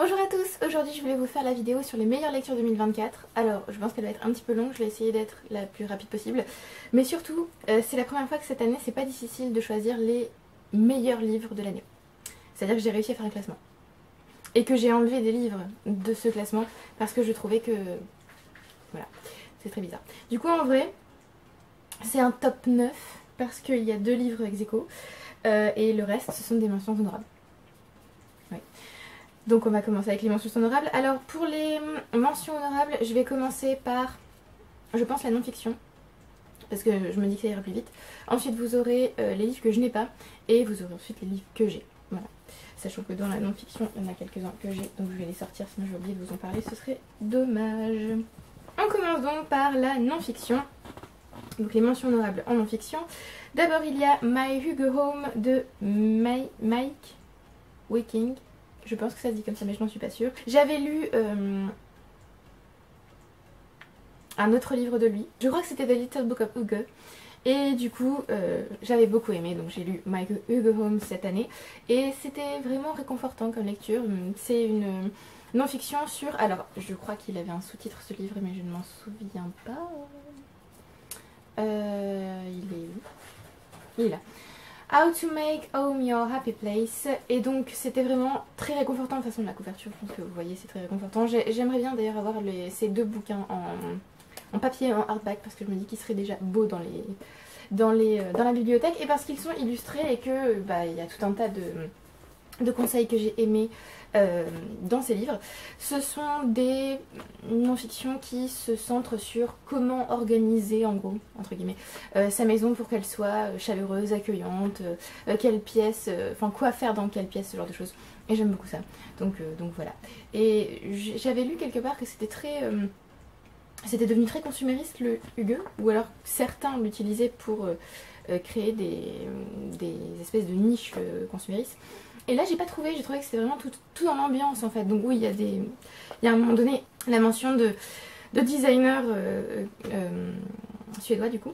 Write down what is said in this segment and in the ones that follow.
Bonjour à tous, aujourd'hui je voulais vous faire la vidéo sur les meilleures lectures 2024. Alors je pense qu'elle va être un petit peu longue, je vais essayer d'être la plus rapide possible. Mais surtout, c'est la première fois que cette année c'est pas difficile de choisir les meilleurs livres de l'année. C'est-à-dire que j'ai réussi à faire un classement. Et que j'ai enlevé des livres de ce classement parce que je trouvais que... Voilà, c'est très bizarre. Du coup en vrai, c'est un top 9 parce qu'il y a 2 livres ex aequo et le reste ce sont des mentions honorables. Oui. Donc on va commencer avec les mentions honorables. Alors pour les mentions honorables, je vais commencer par, je pense, la non-fiction. Parce que je me dis que ça ira plus vite. Ensuite vous aurez les livres que je n'ai pas. Et vous aurez ensuite les livres que j'ai. Voilà. Sachant que dans la non-fiction, il y en a quelques-uns que j'ai. Donc je vais les sortir, sinon j'ai oublié de vous en parler. Ce serait dommage. On commence donc par la non-fiction. Donc les mentions honorables en non-fiction. D'abord il y a My Hugo Home de Mike Waking. Je pense que ça se dit comme ça mais je n'en suis pas sûre. J'avais lu un autre livre de lui. Je crois que c'était The Little Book of Hugo. Et du coup j'avais beaucoup aimé, donc j'ai lu My Hugo Home cette année. Et c'était vraiment réconfortant comme lecture. C'est une non-fiction sur... Alors je crois qu'il avait un sous-titre ce livre mais je ne m'en souviens pas. Il est où? Il est là. How to make home your happy place. Et donc c'était vraiment très réconfortant. De toute façon la couverture, je pense que vous voyez, c'est très réconfortant. J'aimerais bien d'ailleurs avoir ces 2 bouquins en papier et en hardback parce que je me dis qu'ils seraient déjà beaux dans la bibliothèque. Et parce qu'ils sont illustrés et que il y a tout un tas de conseils que j'ai aimés dans ces livres. Ce sont des non-fictions qui se centrent sur comment organiser, en gros, entre guillemets, sa maison pour qu'elle soit chaleureuse, accueillante, quelle pièce, enfin quoi faire dans quelle pièce, ce genre de choses. Et j'aime beaucoup ça. Donc voilà. Et j'avais lu quelque part que c'était très... c'était devenu très consumériste le Hugo, ou alors certains l'utilisaient pour créer des espèces de niches consuméristes. Et là j'ai pas trouvé, j'ai trouvé que c'était vraiment tout dans l'ambiance en fait. Donc oui, il y a à un moment donné la mention de designer suédois du coup,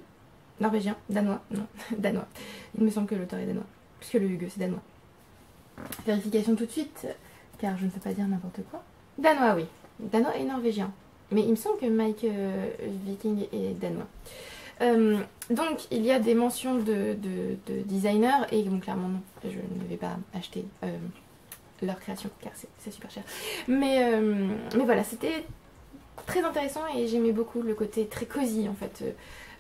norvégien, danois, non, danois. Il me semble que l'auteur est danois, puisque le Hugo c'est danois. Vérification tout de suite, car je ne peux pas dire n'importe quoi. Danois oui, danois et norvégien. Mais il me semble que Mike Viking est danois. Donc il y a des mentions de designers et donc clairement non, je ne vais pas acheter leur création car c'est super cher. Mais voilà, c'était très intéressant et j'aimais beaucoup le côté très cosy en fait.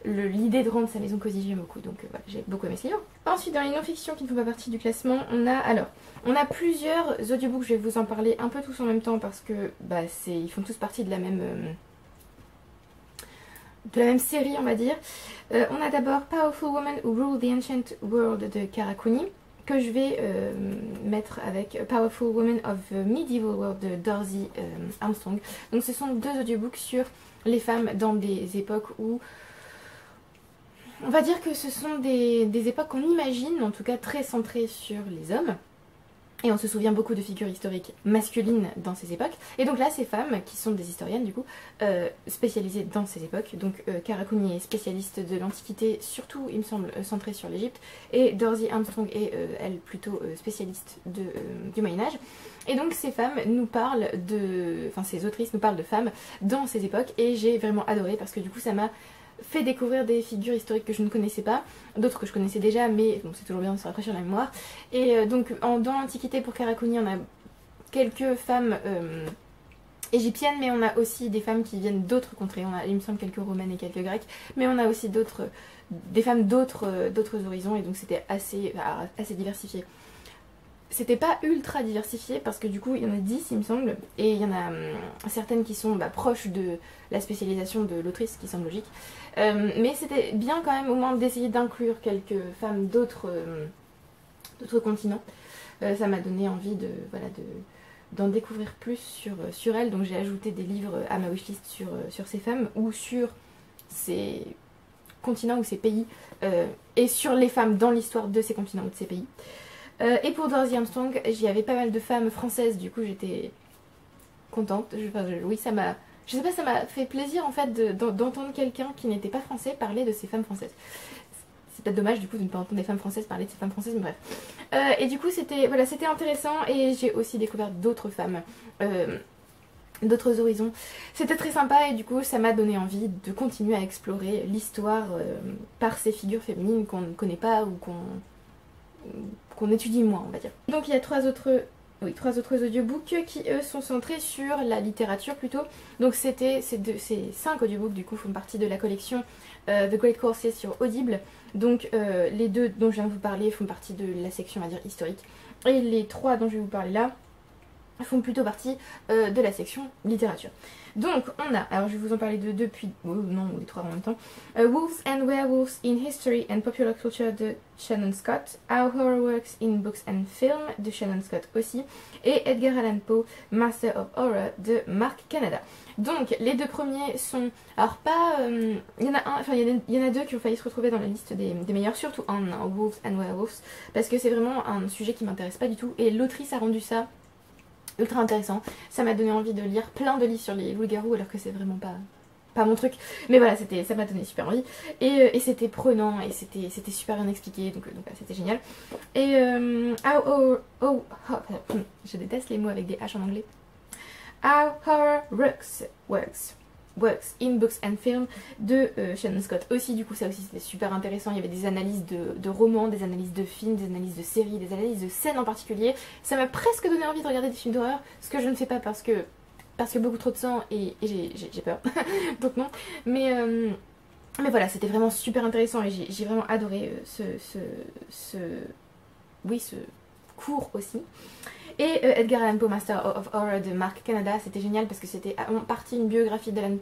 L'idée de rendre sa maison cosy, j'aime beaucoup, donc voilà, j'ai beaucoup aimé ce livre. Ensuite dans les non-fictions qui ne font pas partie du classement, on a plusieurs audiobooks, je vais vous en parler un peu tous en même temps parce que ils font tous partie de la même série on va dire. On a d'abord Powerful Woman Who Ruled the Ancient World de Cara Cooney, que je vais mettre avec Powerful Woman of the Medieval World de Dorsey Armstrong. Donc ce sont 2 audiobooks sur les femmes dans des époques où... On va dire que ce sont des époques qu'on imagine, en tout cas très centrées sur les hommes. Et on se souvient beaucoup de figures historiques masculines dans ces époques. Et donc là, ces femmes, qui sont des historiennes du coup, spécialisées dans ces époques. Donc Cara Cooney est spécialiste de l'Antiquité, surtout il me semble centrée sur l'Égypte. Et Dorsey Armstrong est, elle, plutôt spécialiste du Moyen-Âge. Et donc ces femmes nous parlent enfin ces autrices nous parlent de femmes dans ces époques. Et j'ai vraiment adoré parce que du coup ça m'a fait découvrir des figures historiques que je ne connaissais pas, d'autres que je connaissais déjà, mais bon, c'est toujours bien de se rafraîchir la mémoire. Et donc dans l'Antiquité pour Cara Cooney, on a quelques femmes égyptiennes, mais on a aussi des femmes qui viennent d'autres contrées. On a, il me semble, quelques romaines et quelques grecques, mais on a aussi des femmes d'autres horizons, et donc c'était assez diversifié. C'était pas ultra diversifié parce que du coup il y en a 10 il me semble, et il y en a certaines qui sont proches de la spécialisation de l'autrice, qui semble logique. Mais c'était bien quand même au moins d'essayer d'inclure quelques femmes d'autres continents. Ça m'a donné envie d'en découvrir plus sur elles, donc j'ai ajouté des livres à ma wishlist sur ces femmes ou sur ces continents ou ces pays, et sur les femmes dans l'histoire de ces continents ou de ces pays. Et pour Dorsey Armstrong, j'y avais pas mal de femmes françaises, du coup j'étais contente. Oui, ça m'a... Je sais pas, ça m'a fait plaisir en fait d'entendre quelqu'un qui n'était pas français parler de ces femmes françaises. c'est peut-être dommage du coup de ne pas entendre des femmes françaises parler de ces femmes françaises, mais bref. Et du coup c'était voilà, c'était intéressant et j'ai aussi découvert d'autres femmes, d'autres horizons. C'était très sympa et du coup ça m'a donné envie de continuer à explorer l'histoire par ces figures féminines qu'on ne connaît pas ou qu'on étudie moins, on va dire. Donc il y a trois autres audiobooks qui eux sont centrés sur la littérature plutôt. Donc ces 5 audiobooks du coup font partie de la collection The Great Courses sur Audible. Donc les 2 dont je viens de vous parler font partie de la section on va dire historique. Et les 3 dont je vais vous parler là font plutôt partie de la section littérature. Donc on a, alors je vais vous en parler de depuis, non les 3 en même temps, Wolves and Werewolves in History and Popular Culture de Shannon Scott, How Horror Works in Books and Film de Shannon Scott aussi, et Edgar Allan Poe, Master of Horror de Mark Canada. Donc les 2 premiers sont, alors pas, il y en a un, enfin il y en a 2 qui ont failli se retrouver dans la liste des meilleurs, surtout un, Wolves and Werewolves, parce que c'est vraiment un sujet qui m'intéresse pas du tout, et l'autrice a rendu ça ultra intéressant. Ça m'a donné envie de lire plein de livres sur les loups-garous alors que c'est vraiment pas mon truc. Mais voilà, ça m'a donné super envie. Et c'était prenant et c'était super bien expliqué. Donc voilà, c'était génial. Et je déteste les mots avec des H en anglais. How Horror Works in Books and Film de Shannon Scott aussi. Du coup ça aussi c'était super intéressant, il y avait des analyses de romans, des analyses de films, des analyses de séries, des analyses de scènes en particulier. Ça m'a presque donné envie de regarder des films d'horreur, ce que je ne fais pas parce que beaucoup trop de sang et j'ai peur. Donc non, mais voilà, c'était vraiment super intéressant et j'ai vraiment adoré ce cours aussi. Et Edgar Allan Poe, Master of Horror de Mark Canada, c'était génial parce que c'était en partie une biographie d'Edgar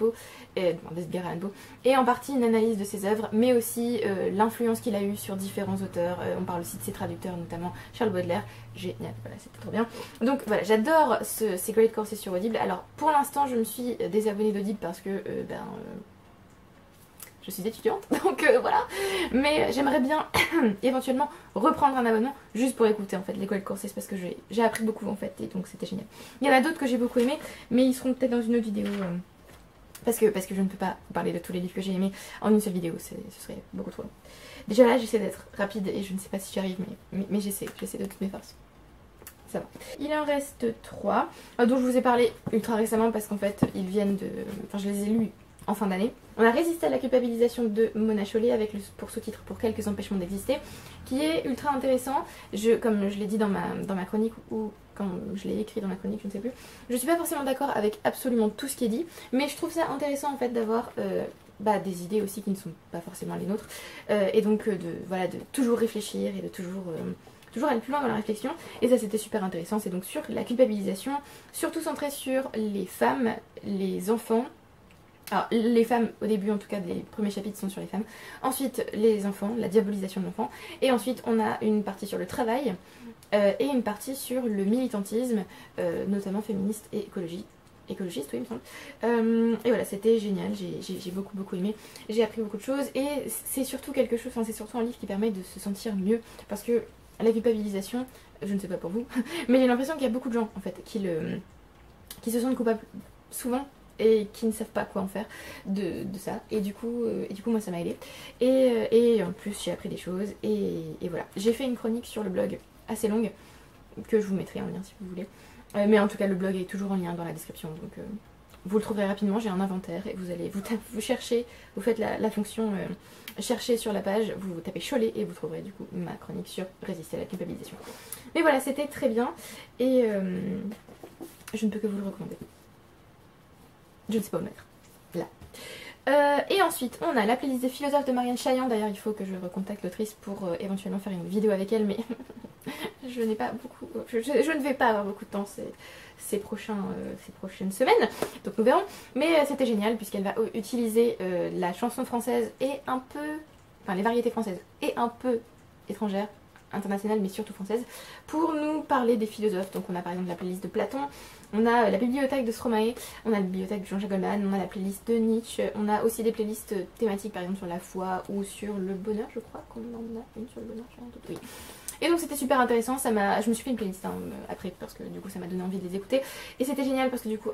Allan Poe, et en partie une analyse de ses œuvres, mais aussi l'influence qu'il a eue sur différents auteurs. On parle aussi de ses traducteurs, notamment Charles Baudelaire. Génial, voilà, c'était trop bien. Donc voilà, j'adore ces Great Courses sur Audible. Alors pour l'instant, je me suis désabonnée d'Audible parce que je suis étudiante, donc voilà. Mais j'aimerais bien éventuellement reprendre un abonnement juste pour écouter en fait les Great Courses parce que j'ai appris beaucoup en fait et donc c'était génial. Il y en a d'autres que j'ai beaucoup aimé, mais ils seront peut-être dans une autre vidéo parce que je ne peux pas parler de tous les livres que j'ai aimés en une seule vidéo, ce serait beaucoup trop long. Déjà là j'essaie d'être rapide et je ne sais pas si j'y arrive, mais j'essaie de toutes mes forces. Ça va. Il en reste 3 dont je vous ai parlé ultra récemment parce qu'en fait ils viennent de... Enfin je les ai lus en fin d'année. On a résisté à la culpabilisation de Mona Chollet avec pour sous-titre Pour quelques empêchements d'exister, qui est ultra intéressant. Comme je l'ai dit dans ma chronique ou quand je l'ai écrit dans ma chronique, je ne sais plus. Je suis pas forcément d'accord avec absolument tout ce qui est dit, mais je trouve ça intéressant en fait d'avoir des idées aussi qui ne sont pas forcément les nôtres. Et donc de toujours réfléchir et de toujours aller plus loin dans la réflexion, et ça c'était super intéressant. C'est donc sur la culpabilisation, surtout centré sur les femmes, les enfants. Alors les femmes au début en tout cas des premiers chapitres sont sur les femmes, ensuite les enfants, la diabolisation de l'enfant, et ensuite on a une partie sur le travail et une partie sur le militantisme, notamment féministe et écologiste, oui il me semble. Et voilà, c'était génial, j'ai beaucoup aimé, j'ai appris beaucoup de choses et c'est surtout quelque chose, c'est surtout un livre qui permet de se sentir mieux parce que la culpabilisation, je ne sais pas pour vous, mais j'ai l'impression qu'il y a beaucoup de gens en fait qui se sentent coupables souvent et qui ne savent pas quoi en faire de ça, et du coup moi ça m'a aidé et en plus j'ai appris des choses et voilà. J'ai fait une chronique sur le blog assez longue que je vous mettrai en lien si vous voulez, mais en tout cas le blog est toujours en lien dans la description, donc vous le trouverez rapidement. J'ai un inventaire et vous cherchez, vous faites la fonction chercher sur la page, vous tapez Chollet et vous trouverez du coup ma chronique sur résister à la culpabilisation. Mais voilà, c'était très bien et je ne peux que vous le recommander. Je ne sais pas où le mettre. Là. Et ensuite, on a la playlist des philosophes de Marianne Chaillan. D'ailleurs, il faut que je recontacte l'autrice pour éventuellement faire une vidéo avec elle, mais je n'ai pas beaucoup... Je ne vais pas avoir beaucoup de temps ces prochaines semaines, donc nous verrons. Mais c'était génial puisqu'elle va utiliser la chanson française et un peu... Enfin, les variétés françaises et un peu étrangères, internationales, mais surtout françaises, pour nous parler des philosophes. Donc on a par exemple la playlist de Platon, on a la bibliothèque de Stromae, on a la bibliothèque de Jean-Jacques Goldman, on a la playlist de Nietzsche, on a aussi des playlists thématiques par exemple sur la foi ou sur le bonheur, je crois qu'on en a une sur le bonheur, j'ai un doute, oui. Et donc c'était super intéressant, je me suis fait une playlist après parce que du coup ça m'a donné envie de les écouter, et c'était génial parce que du coup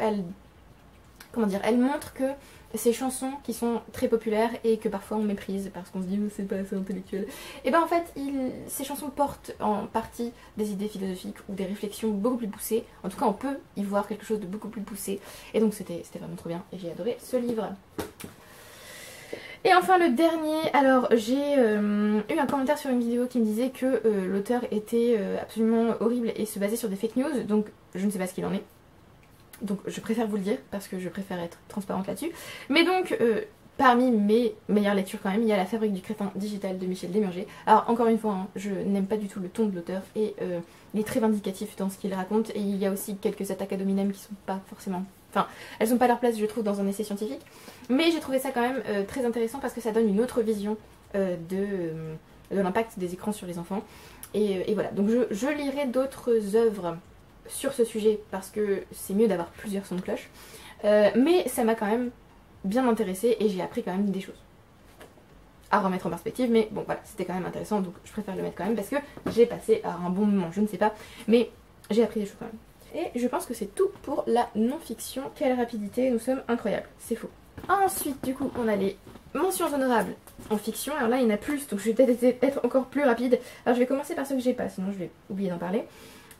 comment dire, elle montre que ces chansons qui sont très populaires et que parfois on méprise parce qu'on se dit oh, c'est pas assez intellectuel, et ben en fait ces chansons portent en partie des idées philosophiques ou des réflexions beaucoup plus poussées. En tout cas on peut y voir quelque chose de beaucoup plus poussé, et donc c'était vraiment trop bien et j'ai adoré ce livre. Et enfin le dernier, alors j'ai eu un commentaire sur une vidéo qui me disait que l'auteur était absolument horrible et se basait sur des fake news, donc je ne sais pas ce qu'il en est. Donc je préfère vous le dire parce que je préfère être transparente là-dessus. Mais donc parmi mes meilleures lectures quand même, il y a La Fabrique du crétin digital de Michel Desmurger. Alors encore une fois, hein, je n'aime pas du tout le ton de l'auteur et il est très vindicatif dans ce qu'il raconte. Et il y a aussi quelques attaques ad hominem qui sont pas forcément... Enfin, elles n'ont pas leur place je trouve dans un essai scientifique. Mais j'ai trouvé ça quand même très intéressant parce que ça donne une autre vision de l'impact des écrans sur les enfants. Et voilà, donc je lirai d'autres œuvres sur ce sujet parce que c'est mieux d'avoir plusieurs sons de cloche, mais ça m'a quand même bien intéressée et j'ai appris quand même des choses à remettre en perspective. Mais bon voilà, c'était quand même intéressant, donc je préfère le mettre quand même parce que j'ai passé un bon moment, je ne sais pas, mais j'ai appris des choses quand même. Et je pense que c'est tout pour la non-fiction. Quelle rapidité, nous sommes incroyables, c'est faux. Ensuite du coup on a les mentions honorables en fiction. Alors là il y en a plus, donc je vais peut-être être encore plus rapide. Alors je vais commencer par ceux que j'ai pas, sinon je vais oublier d'en parler.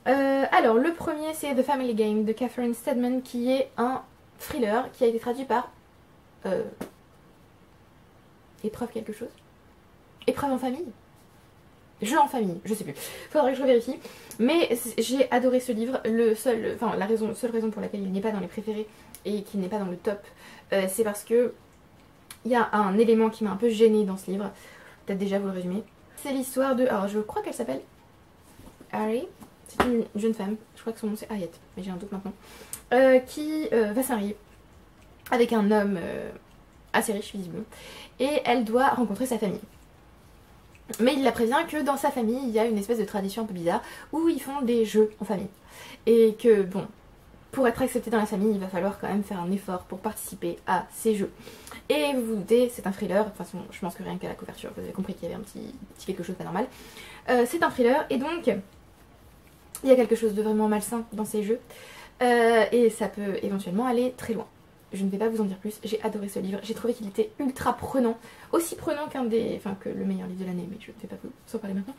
Alors le premier c'est The Family Game de Catherine Steadman, qui est un thriller qui a été traduit par épreuve quelque chose, épreuve en famille, jeu en famille, je sais plus, faudrait que je revérifie. Mais j'ai adoré ce livre. Seule raison pour laquelle il n'est pas dans les préférés et qu'il n'est pas dans le top, c'est parce que il y a un élément qui m'a un peu gênée dans ce livre. Peut-être déjà vous le résumez. C'est l'histoire de, alors je crois qu'elle s'appelle Harry. C'est une jeune femme, je crois que son nom c'est Harriet, mais j'ai un doute maintenant, qui va se marier avec un homme assez riche visiblement, et elle doit rencontrer sa famille. Mais il la prévient que dans sa famille il y a une espèce de tradition un peu bizarre où ils font des jeux en famille, et que bon, pour être accepté dans la famille il va falloir quand même faire un effort pour participer à ces jeux. Et vous vous doutez, c'est un thriller, de toute façon je pense que rien qu'à la couverture vous avez compris qu'il y avait un petit quelque chose pas normal. C'est un thriller et donc il y a quelque chose de vraiment malsain dans ces jeux, et ça peut éventuellement aller très loin. Je ne vais pas vous en dire plus, j'ai adoré ce livre, j'ai trouvé qu'il était ultra prenant, aussi prenant qu'un des... enfin que le meilleur livre de l'année, mais je ne vais pas vous en parler maintenant.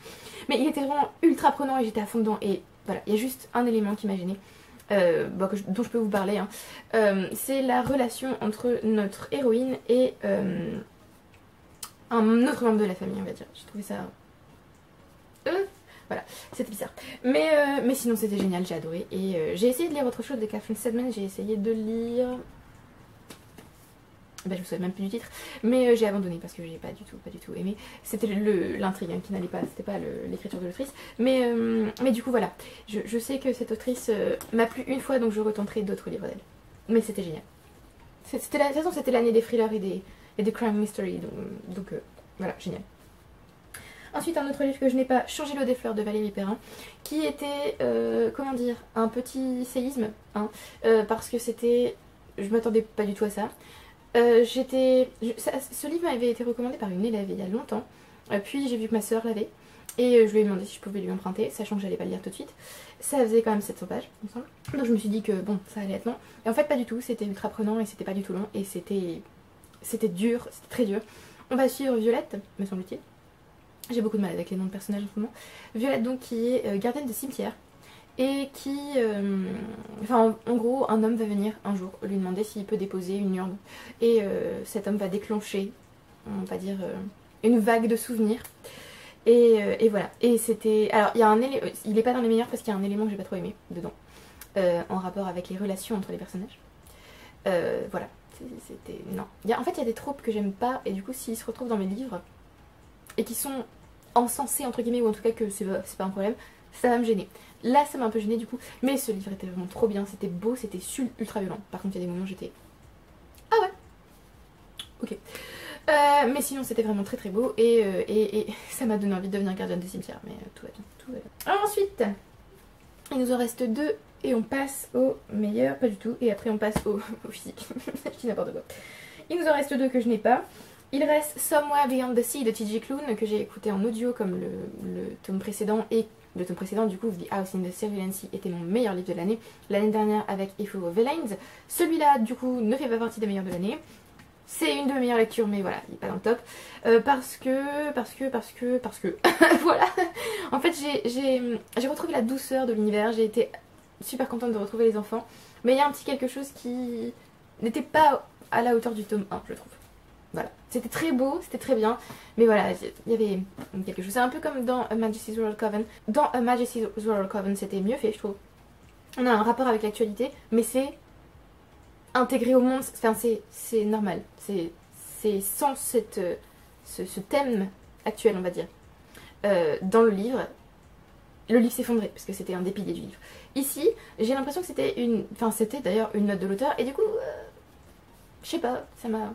Mais il était vraiment ultra prenant et j'étais à fond dedans, et voilà, il y a juste un élément qui m'a gênée, dont je peux vous parler, hein. C'est la relation entre notre héroïne et un autre membre de la famille, on va dire. J'ai trouvé ça... Voilà, c'était bizarre. Mais sinon c'était génial, j'ai adoré. Et j'ai essayé de lire autre chose de Catherine Steadman, j'ai essayé de lire... Ben, je me souviens même plus du titre, mais j'ai abandonné parce que j'ai pas du tout aimé. C'était l'intrigue hein, qui n'allait pas, c'était pas l'écriture de l'autrice. Mais du coup voilà, je sais que cette autrice m'a plu une fois, donc je retenterai d'autres livres d'elle. Mais c'était génial. De toute façon c'était l'année des thrillers et des crime mystery, donc voilà, génial. Ensuite un autre livre que je n'ai pas, Changer l'eau des fleurs de Valérie Perrin, qui était, comment dire, un petit séisme, hein, parce que c'était, je m'attendais pas du tout à ça. Ce livre m'avait été recommandé par une élève il y a longtemps, puis j'ai vu que ma soeur l'avait, et je lui ai demandé si je pouvais lui emprunter, sachant que j'allais pas le lire tout de suite. Ça faisait quand même 700 pages, il me semble. Donc je me suis dit que bon, ça allait être long. Et en fait pas du tout, c'était ultra prenant et c'était pas du tout long, et c'était dur, c'était très dur. On va suivre Violette, me semble-t-il. J'ai beaucoup de mal avec les noms de personnages en ce moment. Violette donc qui est gardienne de cimetière et qui... enfin en gros un homme va venir un jour lui demander s'il peut déposer une urne. Et cet homme va déclencher, on va dire, une vague de souvenirs. Et voilà. Et c'était... Alors il y a un élément... Il n'est pas dans les meilleurs parce qu'il y a un élément que j'ai pas trop aimé dedans. En rapport avec les relations entre les personnages. Voilà. C'était... Non. En fait il y a des tropes que j'aime pas et du coup s'ils se retrouvent dans mes livres et qui sont encensés entre guillemets, ou en tout cas que c'est pas un problème, ça va me gêner. Là ça m'a un peu gêné du coup, mais ce livre était vraiment trop bien, c'était beau, c'était ultra violent. Par contre il y a des moments où j'étais... Ah ouais, ok. Mais sinon c'était vraiment très très beau et ça m'a donné envie de devenir gardienne de cimetière, mais tout va bien, tout va bien. Alors ensuite, il nous en reste deux et on passe au meilleur, pas du tout, et après on passe au physique, je dis n'importe quoi. Il nous en reste deux que je n'ai pas. Il reste Somewhere Beyond the Sea de T.J. Klune, que j'ai écouté en audio comme le tome précédent et le tome précédent, du coup The House in the Cerulean Sea était mon meilleur livre de l'année. L'année dernière avec If We Were Villains. Celui-là du coup ne fait pas partie des meilleurs de l'année. C'est une de mes meilleures lectures, mais voilà, il n'est pas dans le top. Parce que, voilà. En fait, j'ai retrouvé la douceur de l'univers, j'ai été super contente de retrouver les enfants. Mais il y a un petit quelque chose qui n'était pas à la hauteur du tome 1, je trouve. Voilà, c'était très beau, c'était très bien, mais voilà, il y avait quelque chose. C'est un peu comme dans A Majesty's Royal Coven. Dans A Majesty's Royal Coven, c'était mieux fait, je trouve. On a un rapport avec l'actualité, mais c'est intégré au monde, enfin c'est normal. C'est sans ce thème actuel, on va dire. Dans le livre s'effondrait, parce que c'était un des piliers du livre. Ici, j'ai l'impression que c'était c'était d'ailleurs une note de l'auteur, et du coup, je sais pas, ça m'a...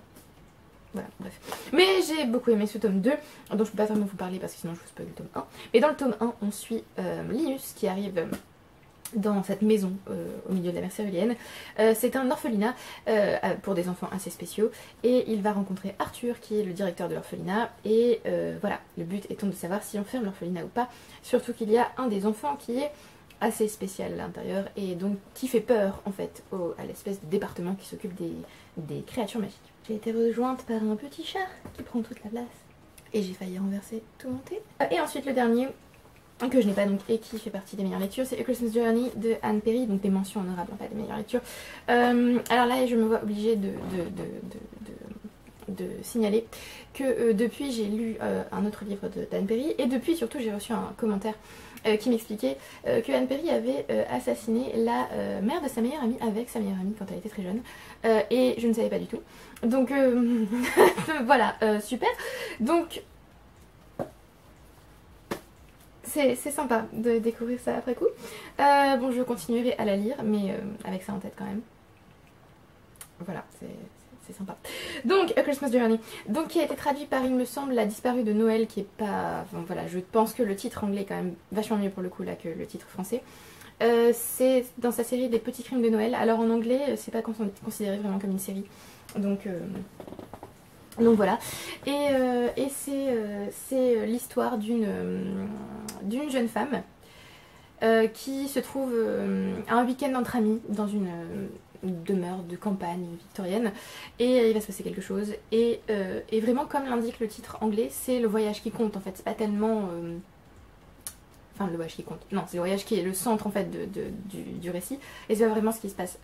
Voilà, bref. Mais j'ai beaucoup aimé ce tome 2, dont je peux pas vraiment vous parler parce que sinon je vous spoil le tome 1. Mais dans le tome 1, on suit Linus qui arrive dans cette maison au milieu de la mer Céruléenne. C'est un orphelinat pour des enfants assez spéciaux. Et il va rencontrer Arthur qui est le directeur de l'orphelinat. Et voilà, le but étant de savoir si on ferme l'orphelinat ou pas. Surtout qu'il y a un des enfants qui est assez spécial à l'intérieur et donc qui fait peur en fait à l'espèce de département qui s'occupe des créatures magiques. J'ai été rejointe par un petit chat qui prend toute la place et j'ai failli renverser tout mon thé. Et ensuite le dernier que je n'ai pas donc et qui fait partie des meilleures lectures, c'est A Christmas Journey de Anne Perry, donc des mentions honorables, pas des meilleures lectures. Alors là je me vois obligée de signaler que depuis j'ai lu un autre livre d'Anne Perry et depuis surtout j'ai reçu un commentaire qui m'expliquait que Anne Perry avait assassiné la mère de sa meilleure amie avec sa meilleure amie quand elle était très jeune et je ne savais pas du tout, donc voilà, super, donc c'est sympa de découvrir ça après coup. Bon, je continuerai à la lire mais avec ça en tête quand même. Voilà, c'est sympa. Donc, A Christmas Journey, donc qui a été traduit par, il me semble, La disparue de Noël, qui est pas... Enfin, voilà, je pense que le titre anglais est quand même vachement mieux pour le coup là que le titre français. C'est dans sa série des petits crimes de Noël. Alors en anglais, c'est pas considéré vraiment comme une série. Donc voilà. Et c'est l'histoire d'une jeune femme qui se trouve un week-end entre amis dans une demeure de campagne victorienne et il va se passer quelque chose et vraiment comme l'indique le titre anglais, c'est le voyage qui compte en fait, c'est pas tellement enfin le voyage qui compte, non c'est le voyage qui est le centre en fait du récit et c'est vraiment ce qui se passe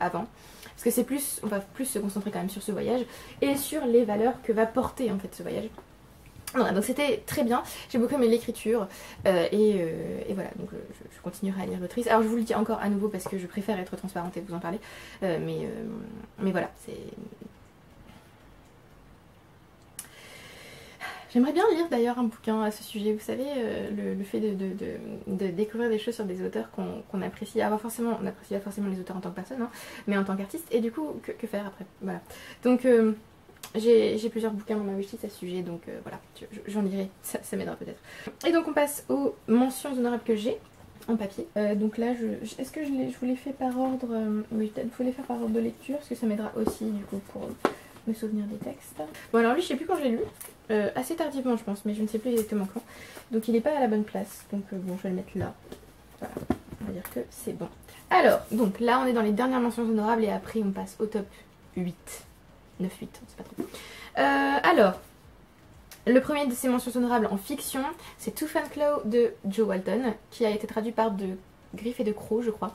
avant parce que c'est plus, on va plus se concentrer quand même sur ce voyage et sur les valeurs que va porter en fait ce voyage. Voilà, donc c'était très bien, j'ai beaucoup aimé l'écriture et voilà, donc je continuerai à lire l'autrice. Alors je vous le dis encore à nouveau parce que je préfère être transparente et vous en parler, mais voilà, c'est... J'aimerais bien lire d'ailleurs un bouquin à ce sujet, vous savez, le fait de découvrir des choses sur des auteurs qu'on apprécie. Alors forcément, on n'apprécie pas forcément les auteurs en tant que personne, hein, mais en tant qu'artiste, et du coup, que faire après? Voilà, donc... j'ai plusieurs bouquins dans ma wishlist à ce sujet, donc voilà, j'en lirai, ça m'aidera peut-être. Et donc on passe aux mentions honorables que j'ai en papier. Donc là, est-ce que je vous les fais par ordre oui, peut-être faut les faire par ordre de lecture, parce que ça m'aidera aussi du coup pour me souvenir des textes. Bon alors lui, je sais plus quand je l'ai lu, assez tardivement je pense, mais je ne sais plus exactement quand. Donc il n'est pas à la bonne place, donc bon, je vais le mettre là. Voilà, on va dire que c'est bon. Alors, donc là on est dans les dernières mentions honorables et après on passe au top 8. 9-8, c'est pas trop. Alors, le premier de ces mentions honorables en fiction, c'est Tooth and Claw de Jo Walton, qui a été traduit par De Griffes et de Crocs, je crois.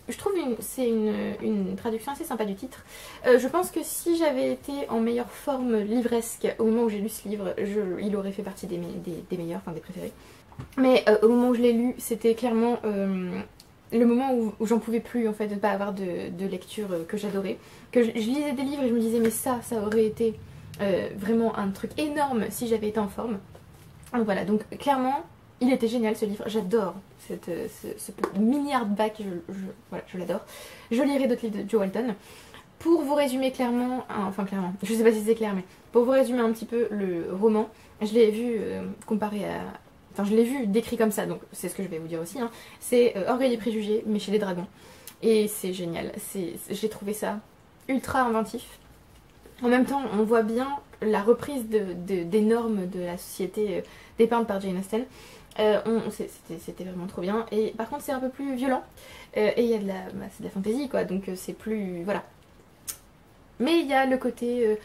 Je trouve c'est une traduction assez sympa du titre. Je pense que si j'avais été en meilleure forme livresque au moment où j'ai lu ce livre, il aurait fait partie des meilleurs, enfin des préférés. Mais au moment où je l'ai lu, c'était clairement... le moment où j'en pouvais plus en fait de ne pas avoir de lecture que j'adorais, que je lisais des livres et je me disais mais ça aurait été vraiment un truc énorme si j'avais été en forme. Donc voilà, donc clairement il était génial ce livre, j'adore ce mini hardback, voilà, je l'adore. Je lirai d'autres livres de Jo Walton. Pour vous résumer clairement, enfin clairement, je sais pas si c'est clair, mais pour vous résumer un petit peu le roman, je l'ai vu comparé à... Enfin, je l'ai vu décrit comme ça, donc c'est ce que je vais vous dire aussi. Hein. C'est Orgueil et Préjugés, mais chez les dragons. Et c'est génial. J'ai trouvé ça ultra inventif. En même temps, on voit bien la reprise des normes de la société dépeintes par Jane Austen. C'était vraiment trop bien. Et par contre c'est un peu plus violent. Et il y a c'est de la fantaisie quoi, donc c'est plus... Voilà. Mais il y a le côté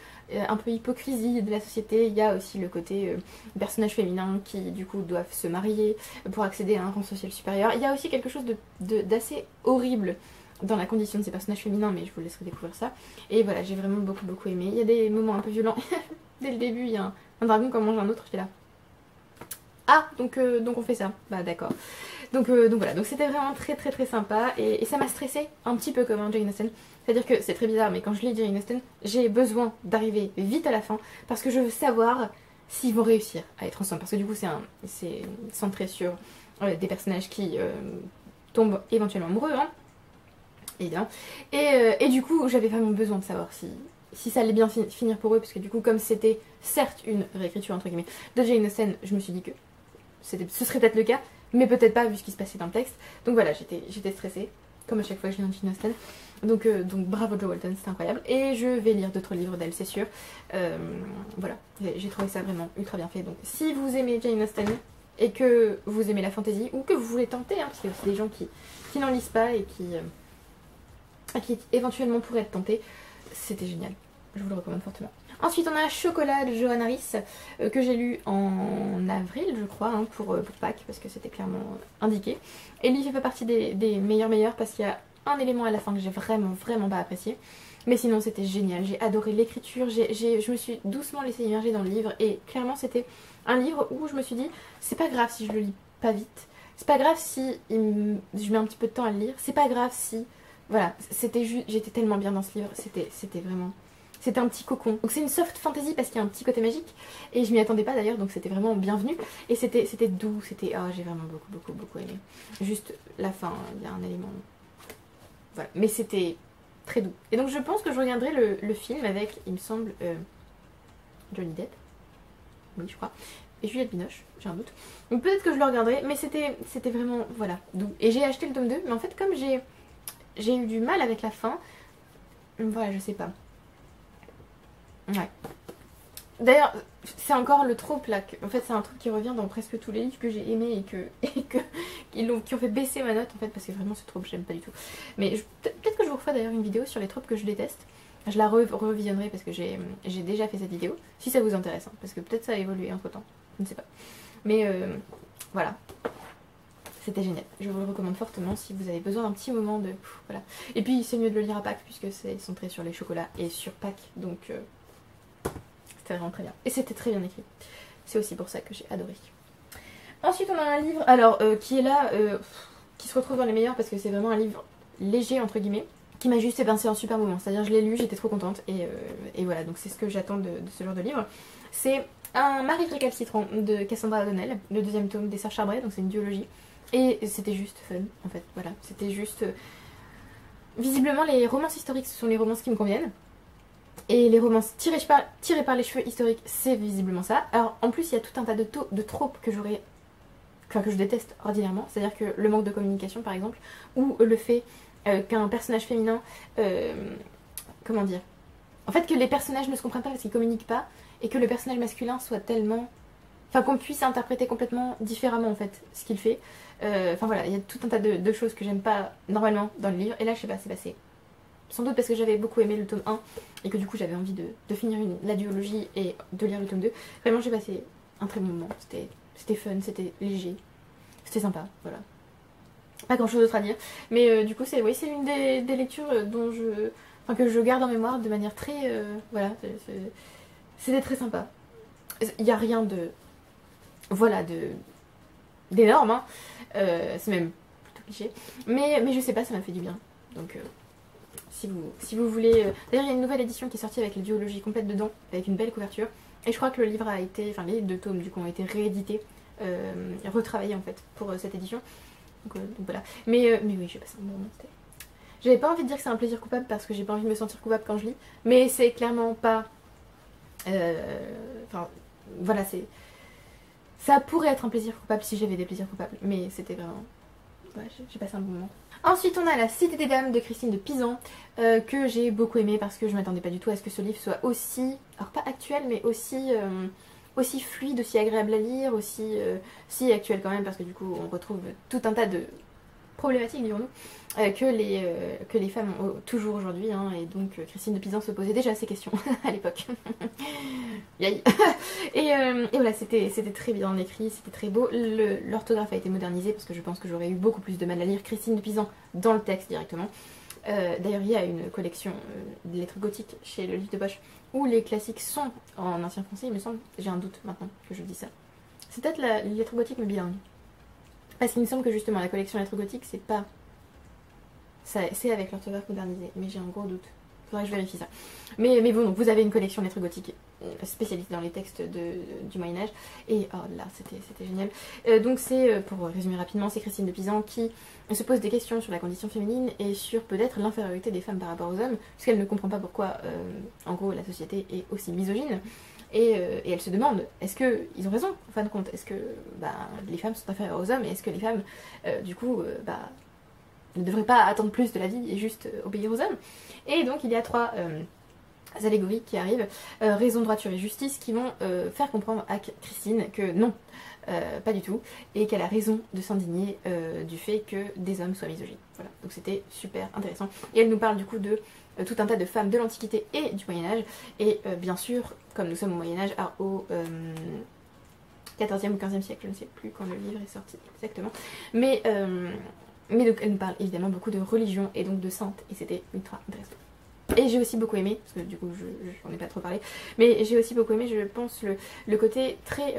un peu hypocrisie de la société, il y a aussi le côté personnages féminins qui du coup doivent se marier pour accéder à un rang social supérieur. Il y a aussi quelque chose d'assez horrible dans la condition de ces personnages féminins, mais je vous laisserai découvrir ça. Et voilà, j'ai vraiment beaucoup aimé. Il y a des moments un peu violents. Dès le début, il y a un dragon qui en mange un autre, j'étais là. Ah, donc on fait ça. Bah d'accord. Donc voilà, donc c'était vraiment très sympa et ça m'a stressée un petit peu comme un Jane Austen. C'est-à-dire que c'est très bizarre, mais quand je lis Jane Austen, j'ai besoin d'arriver vite à la fin parce que je veux savoir s'ils vont réussir à être ensemble. Parce que du coup c'est centré sur des personnages qui tombent éventuellement amoureux, hein, évidemment. Et du coup j'avais vraiment besoin de savoir si ça allait bien finir pour eux, parce que du coup comme c'était certes une réécriture entre guillemets de Jane Austen, je me suis dit que ce serait peut-être le cas, mais peut-être pas vu ce qui se passait dans le texte. Donc voilà, j'étais stressée, comme à chaque fois que je lis un Jane Austen. Donc bravo Jo Walton, c'est incroyable. Et je vais lire d'autres livres d'elle, c'est sûr. Voilà, j'ai trouvé ça vraiment ultra bien fait. Donc si vous aimez Jane Austen et que vous aimez la fantasy, ou que vous voulez tenter, hein, parce qu'il y a aussi des gens qui n'en lisent pas et qui éventuellement pourraient être tentés, c'était génial. Je vous le recommande fortement. Ensuite on a Chocolat de Johanna Harris que j'ai lu en avril je crois, hein, pour Pâques, parce que c'était clairement indiqué. Et lui il fait pas partie des meilleurs parce qu'il y a un élément à la fin que j'ai vraiment pas apprécié. Mais sinon c'était génial, j'ai adoré l'écriture, je me suis doucement laissée immerger dans le livre. Et clairement c'était un livre où je me suis dit c'est pas grave si je le lis pas vite, c'est pas grave si je mets un petit peu de temps à le lire, c'est pas grave si... Voilà, c'était juste, j'étais tellement bien dans ce livre, c'était vraiment... C'était un petit cocon. Donc c'est une soft fantasy parce qu'il y a un petit côté magique. Et je m'y attendais pas d'ailleurs, donc c'était vraiment bienvenu. Et c'était doux, c'était... Oh, j'ai vraiment beaucoup aimé. Juste la fin, il y a un élément... Voilà, mais c'était très doux. Et donc je pense que je regarderai le film avec, il me semble, Johnny Depp. Oui, je crois. Et Juliette Binoche, j'ai un doute. Donc peut-être que je le regarderai, mais c'était vraiment, voilà, doux. Et j'ai acheté le tome 2, mais en fait comme j'ai eu du mal avec la fin, voilà, je sais pas. Ouais. D'ailleurs, c'est encore le trope là. En fait, c'est un truc qui revient dans presque tous les livres que j'ai aimés qui ont fait baisser ma note en fait, parce que vraiment ce trope, j'aime pas du tout. Mais peut-être que je vous referai d'ailleurs une vidéo sur les tropes que je déteste. Je la revisionnerai parce que j'ai déjà fait cette vidéo, si ça vous intéresse, hein, parce que peut-être ça a évolué entre temps, je ne sais pas. Mais voilà. C'était génial, je vous le recommande fortement si vous avez besoin d'un petit moment de... Voilà. Et puis c'est mieux de le lire à Pâques puisque c'est centré sur les chocolats et sur Pâques, donc c'était vraiment très bien. Et c'était très bien écrit, c'est aussi pour ça que j'ai adoré. Ensuite on a un livre, alors qui est là, qui se retrouve dans les meilleurs parce que c'est vraiment un livre léger entre guillemets, qui m'a juste passé un super moment, c'est-à-dire je l'ai lu, j'étais trop contente et voilà, donc c'est ce que j'attends de ce genre de livre. C'est un Marie récalcitrant de Cassandra O'Donnell, le deuxième tome des Sœurs Charbret, donc c'est une duologie. Et c'était juste fun en fait, voilà, c'était juste... Visiblement les romances historiques ce sont les romances qui me conviennent. Et les romances tirées par les cheveux historiques c'est visiblement ça. Alors en plus il y a tout un tas de tropes que que je déteste ordinairement. C'est-à-dire que le manque de communication par exemple, ou le fait qu'un personnage féminin... comment dire, en fait que les personnages ne se comprennent pas parce qu'ils communiquent pas. Et que le personnage masculin soit tellement... Enfin qu'on puisse interpréter complètement différemment en fait ce qu'il fait. Enfin voilà, il y a tout un tas de choses que j'aime pas normalement dans le livre. Et là je sais pas, c'est passé. Sans doute parce que j'avais beaucoup aimé le tome 1 et que du coup j'avais envie de finir la duologie et de lire le tome 2. Vraiment j'ai passé un très bon moment. C'était fun, c'était léger, c'était sympa, voilà. Pas grand chose d'autre à dire. Mais du coup c'est oui, une des lectures dont que je garde en mémoire de manière très... voilà, c'était très sympa. Il n'y a rien de... Voilà, d'énorme, hein. C'est même plutôt cliché. Mais je sais pas, ça m'a fait du bien. Donc si vous voulez... D'ailleurs il y a une nouvelle édition qui est sortie avec la duologie complète dedans, avec une belle couverture. Et je crois que le livre a été... Enfin les 2 tomes du coup ont été réédités, retravaillés en fait pour cette édition. Donc voilà. Mais oui, j'ai passé un bon moment. J'avais pas envie de dire que c'est un plaisir coupable parce que j'ai pas envie de me sentir coupable quand je lis. Mais c'est clairement pas... Enfin voilà, c'est... Ça pourrait être un plaisir coupable si j'avais des plaisirs coupables, mais c'était vraiment... Ouais, j'ai passé un bon moment. Ensuite on a La Cité des Dames de Christine de Pisan, que j'ai beaucoup aimé parce que je m'attendais pas du tout à ce que ce livre soit aussi... Alors pas actuel, mais aussi aussi fluide, aussi agréable à lire, aussi si actuel quand même, parce que du coup on retrouve tout un tas de problématiques, dirons-nous, que les femmes ont toujours aujourd'hui, hein, et donc Christine de Pisan se posait déjà ces questions à l'époque. Yay. Et voilà, c'était très bien écrit, c'était très beau. L'orthographe a été modernisée parce que je pense que j'aurais eu beaucoup plus de mal à lire Christine de Pisan dans le texte directement. D'ailleurs, il y a une collection de lettres gothiques chez le livre de poche où les classiques sont en ancien français, il me semble. J'ai un doute maintenant que je dis ça. C'est peut-être les lettres gothiques mais bilingue. Parce qu'il me semble que justement la collection lettres gothiques, c'est pas. C'est avec l'orthographe modernisée, mais j'ai un gros doute. Faudrait que je vérifie ça. Mais bon, donc vous avez une collection lettres gothiques spécialisée dans les textes du Moyen-Âge. Et oh là, c'était génial. Donc c'est, pour résumer rapidement, c'est Christine de Pisan qui se pose des questions sur la condition féminine et sur peut-être l'infériorité des femmes par rapport aux hommes, puisqu'elle ne comprend pas pourquoi, en gros, la société est aussi misogyne. Et elle se demande, est-ce qu'ils ont raison, en fin de compte? Est-ce que les femmes sont inférieures aux hommes? Et est-ce que les femmes, du coup, ne devraient pas attendre plus de la vie et juste obéir aux hommes? Et donc il y a 3 allégories qui arrivent, raison, droiture et justice, qui vont faire comprendre à Christine que non, pas du tout, et qu'elle a raison de s'indigner du fait que des hommes soient misogynes. Voilà, donc c'était super intéressant. Et elle nous parle du coup de tout un tas de femmes de l'Antiquité et du Moyen-Âge, et bien sûr, comme nous sommes au Moyen-Âge, au 14e ou 15e siècle, je ne sais plus quand le livre est sorti exactement, mais donc elle nous parle évidemment beaucoup de religion et donc de saintes, et c'était ultra intéressant. Et j'ai aussi beaucoup aimé, parce que du coup j'en ai pas trop parlé, mais j'ai aussi beaucoup aimé, je pense, le côté très...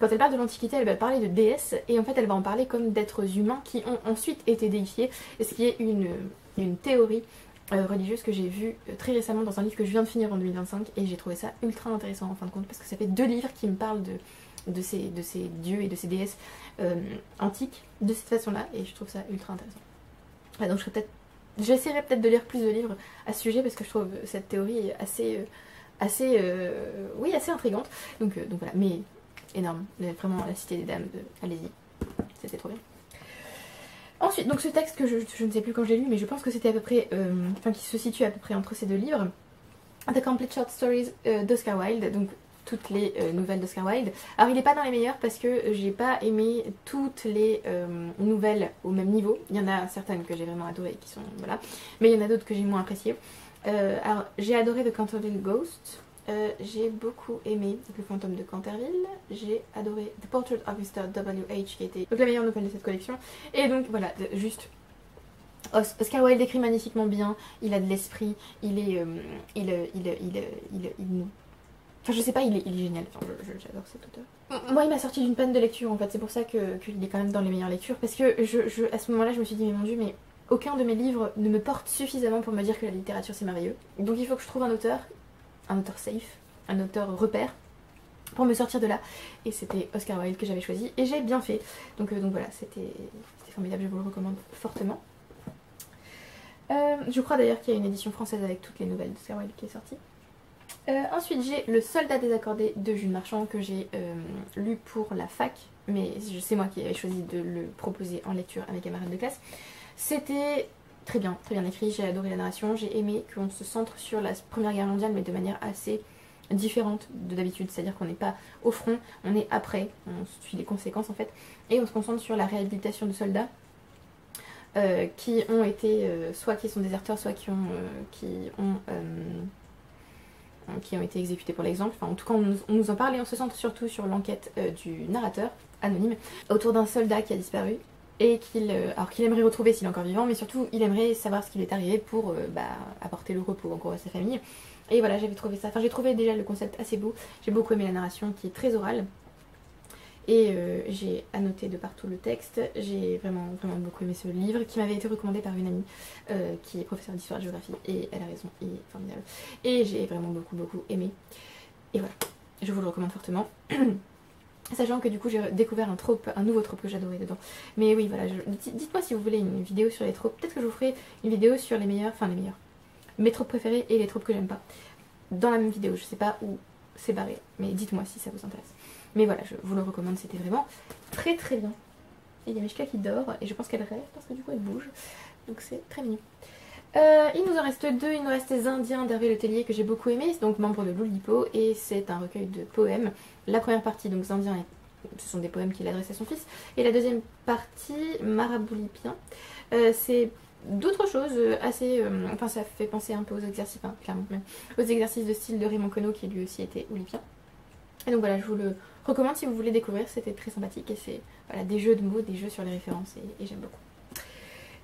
quand elle parle de l'Antiquité, elle va parler de déesses, et en fait elle va en parler comme d'êtres humains qui ont ensuite été déifiés, ce qui est une théorie religieuse que j'ai vue très récemment dans un livre que je viens de finir en 2025, et j'ai trouvé ça ultra intéressant en fin de compte, parce que ça fait 2 livres qui me parlent de ces dieux et de ces déesses antiques de cette façon-là, et je trouve ça ultra intéressant. Ouais, donc j'essaierai peut-être de lire plus de livres à ce sujet parce que je trouve cette théorie assez intrigante. Donc voilà, mais énorme, vraiment la Cité des Dames, allez-y, c'était trop bien. Ensuite, donc ce texte que je ne sais plus quand j'ai lu, mais je pense que c'était à peu près, qui se situe à peu près entre ces 2 livres, The Complete Short Stories d'Oscar Wilde, donc toutes les nouvelles d'Oscar Wilde. Alors il n'est pas dans les meilleures parce que j'ai pas aimé toutes les nouvelles au même niveau. Il y en a certaines que j'ai vraiment adorées qui sont voilà, mais il y en a d'autres que j'ai moins appréciées. Alors j'ai adoré The Canterville Ghost, j'ai beaucoup aimé Le Fantôme de Canterville, j'ai adoré The Portrait of Mr. W.H. qui était donc la meilleure nouvelle de cette collection. Et donc voilà, juste Oscar Wilde écrit magnifiquement bien, il a de l'esprit, il est enfin je sais pas, il est génial, enfin, j'adore cet auteur. Moi il m'a sorti d'une panne de lecture en fait, c'est pour ça qu'il est quand même dans les meilleures lectures, parce que à ce moment là je me suis dit mais mon dieu, mais aucun de mes livres ne me porte suffisamment pour me dire que la littérature c'est merveilleux. Donc il faut que je trouve un auteur safe, un auteur repère, pour me sortir de là, et c'était Oscar Wilde que j'avais choisi, et j'ai bien fait. Donc voilà, c'était formidable, je vous le recommande fortement. Je crois d'ailleurs qu'il y a une édition française avec toutes les nouvelles d'Oscar Wilde qui est sortie. Ensuite j'ai Le Soldat désaccordé de Jules Marchand que j'ai lu pour la fac, mais c'est moi qui avais choisi de le proposer en lecture à mes camarades de classe. C'était très bien écrit, j'ai adoré la narration, j'ai aimé qu'on se centre sur la Première Guerre mondiale mais de manière assez différente de d'habitude, c'est-à-dire qu'on n'est pas au front, on est après, on suit les conséquences en fait, et on se concentre sur la réhabilitation de soldats qui ont été, soit qui sont déserteurs, soit qui ont été exécutés pour l'exemple. Enfin, en tout cas, on nous en parle et on se centre surtout sur l'enquête du narrateur anonyme autour d'un soldat qui a disparu et qu'il aimerait retrouver s'il est encore vivant, mais surtout il aimerait savoir ce qui lui est arrivé pour apporter le repos en gros à sa famille. Et voilà, j'avais trouvé ça, j'ai trouvé déjà le concept assez beau, j'ai beaucoup aimé la narration qui est très orale. Et j'ai annoté de partout le texte, j'ai vraiment beaucoup aimé ce livre qui m'avait été recommandé par une amie qui est professeure d'histoire et géographie, et elle a raison, il est formidable. Et j'ai vraiment beaucoup aimé. Et voilà, je vous le recommande fortement. Sachant que du coup j'ai découvert un nouveau trope que j'adorais dedans. Mais oui voilà, dites-moi si vous voulez une vidéo sur les tropes, peut-être que je vous ferai une vidéo sur mes tropes préférés et les tropes que j'aime pas. Dans la même vidéo, je sais pas où c'est barré, mais dites-moi si ça vous intéresse. Mais voilà, je vous le recommande, c'était vraiment très bien. Et il y a Mishka qui dort, et je pense qu'elle rêve, parce que du coup elle bouge. Donc c'est très mignon. Il nous en reste deux, il nous reste Les Indiens d'Hervé Letellier que j'ai beaucoup aimé, donc membre de l'Oulipo, et c'est un recueil de poèmes. La première partie, donc Les Indiens, ce sont des poèmes qu'il adresse à son fils, et la deuxième partie, Maraboulipien, c'est d'autres choses assez... enfin ça fait penser un peu aux exercices, enfin, clairement même, aux exercices de style de Raymond Queneau qui lui aussi était oulipien. Et donc voilà, je vous le recommande si vous voulez découvrir, c'était très sympathique et c'est voilà, des jeux de mots, des jeux sur les références et j'aime beaucoup.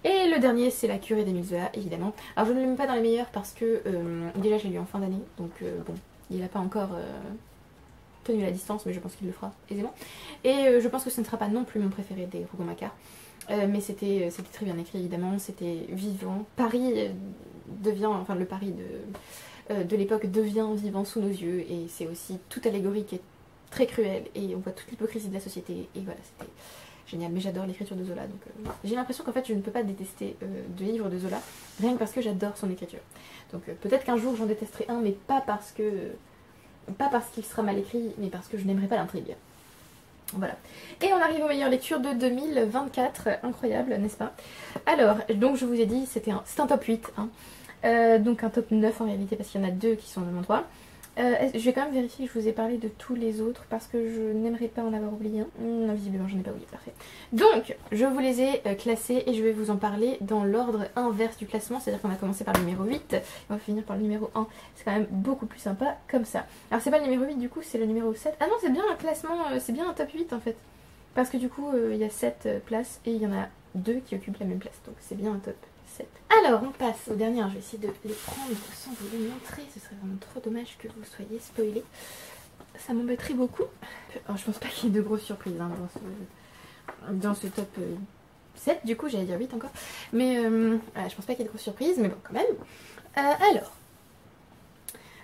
Et le dernier, c'est La Curée d'Émile Zola, évidemment. Alors je ne le mets pas dans les meilleurs parce que déjà je l'ai lu en fin d'année, donc bon, il n'a pas encore tenu la distance, mais je pense qu'il le fera aisément. Et je pense que ce ne sera pas non plus mon préféré des Rougon-Macquart. Mais c'était très bien écrit, évidemment, c'était vivant. Paris devient, enfin le Paris de l'époque devient vivant sous nos yeux, et c'est aussi toute allégorique et très cruelle, et on voit toute l'hypocrisie de la société, et voilà, c'était... génial, mais j'adore l'écriture de Zola, donc j'ai l'impression qu'en fait je ne peux pas détester de livres de Zola, rien que parce que j'adore son écriture. Donc peut-être qu'un jour j'en détesterai un, mais pas parce qu'il sera mal écrit, mais parce que je n'aimerais pas l'intrigue. Voilà. Et on arrive aux meilleures lectures de 2024, incroyable, n'est-ce pas? Alors, donc je vous ai dit, c'est un top 8, hein. Donc un top 9 en réalité, parce qu'il y en a deux qui sont de mon 3. Je vais quand même vérifier que je vous ai parlé de tous les autres parce que je n'aimerais pas en avoir oublié un. Non, visiblement j'en ai pas oublié, parfait. Donc je vous les ai classés et je vais vous en parler dans l'ordre inverse du classement, c'est à dire qu'on va commencer par le numéro 8 et on va finir par le numéro 1. C'est quand même beaucoup plus sympa comme ça. Alors c'est pas le numéro 8 du coup, c'est le numéro 7. Ah non, c'est bien un classement, c'est bien un top 8 en fait. Parce que du coup il y a 7 places et il y en a 2 qui occupent la même place, donc c'est bien un top 7. Alors on passe au dernier, je vais essayer de les prendre sans vous les montrer, ce serait vraiment trop dommage que vous soyez spoilés. Ça m'embêterait beaucoup. Alors je pense pas qu'il y ait de grosses surprises hein, dans ce top 7, du coup j'allais dire 8 encore. Mais je pense pas qu'il y ait de grosses surprises, mais bon quand même. Alors,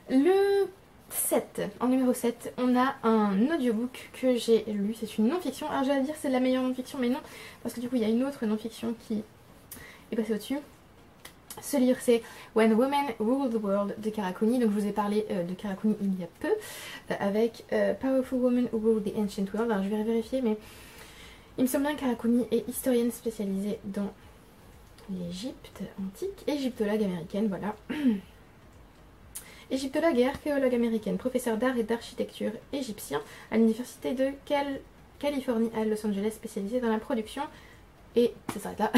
le 7, en numéro 7, on a un audiobook que j'ai lu, c'est une non-fiction. Alors j'allais dire c'est la meilleure non-fiction, mais non, parce que du coup il y a une autre non-fiction qui est passée au-dessus. Ce livre c'est When Women Rule the World de Cara Cooney, donc je vous ai parlé de Cara Cooney il y a peu, avec Powerful Women Who Rule the Ancient World. Alors je vais vérifier, mais il me semble bien que Cara Cooney est historienne spécialisée dans l'Égypte antique, égyptologue américaine, voilà. Égyptologue et archéologue américaine, professeure d'art et d'architecture égyptien à l'université de Californie à Los Angeles, spécialisée dans la production. Et ça s'arrête là.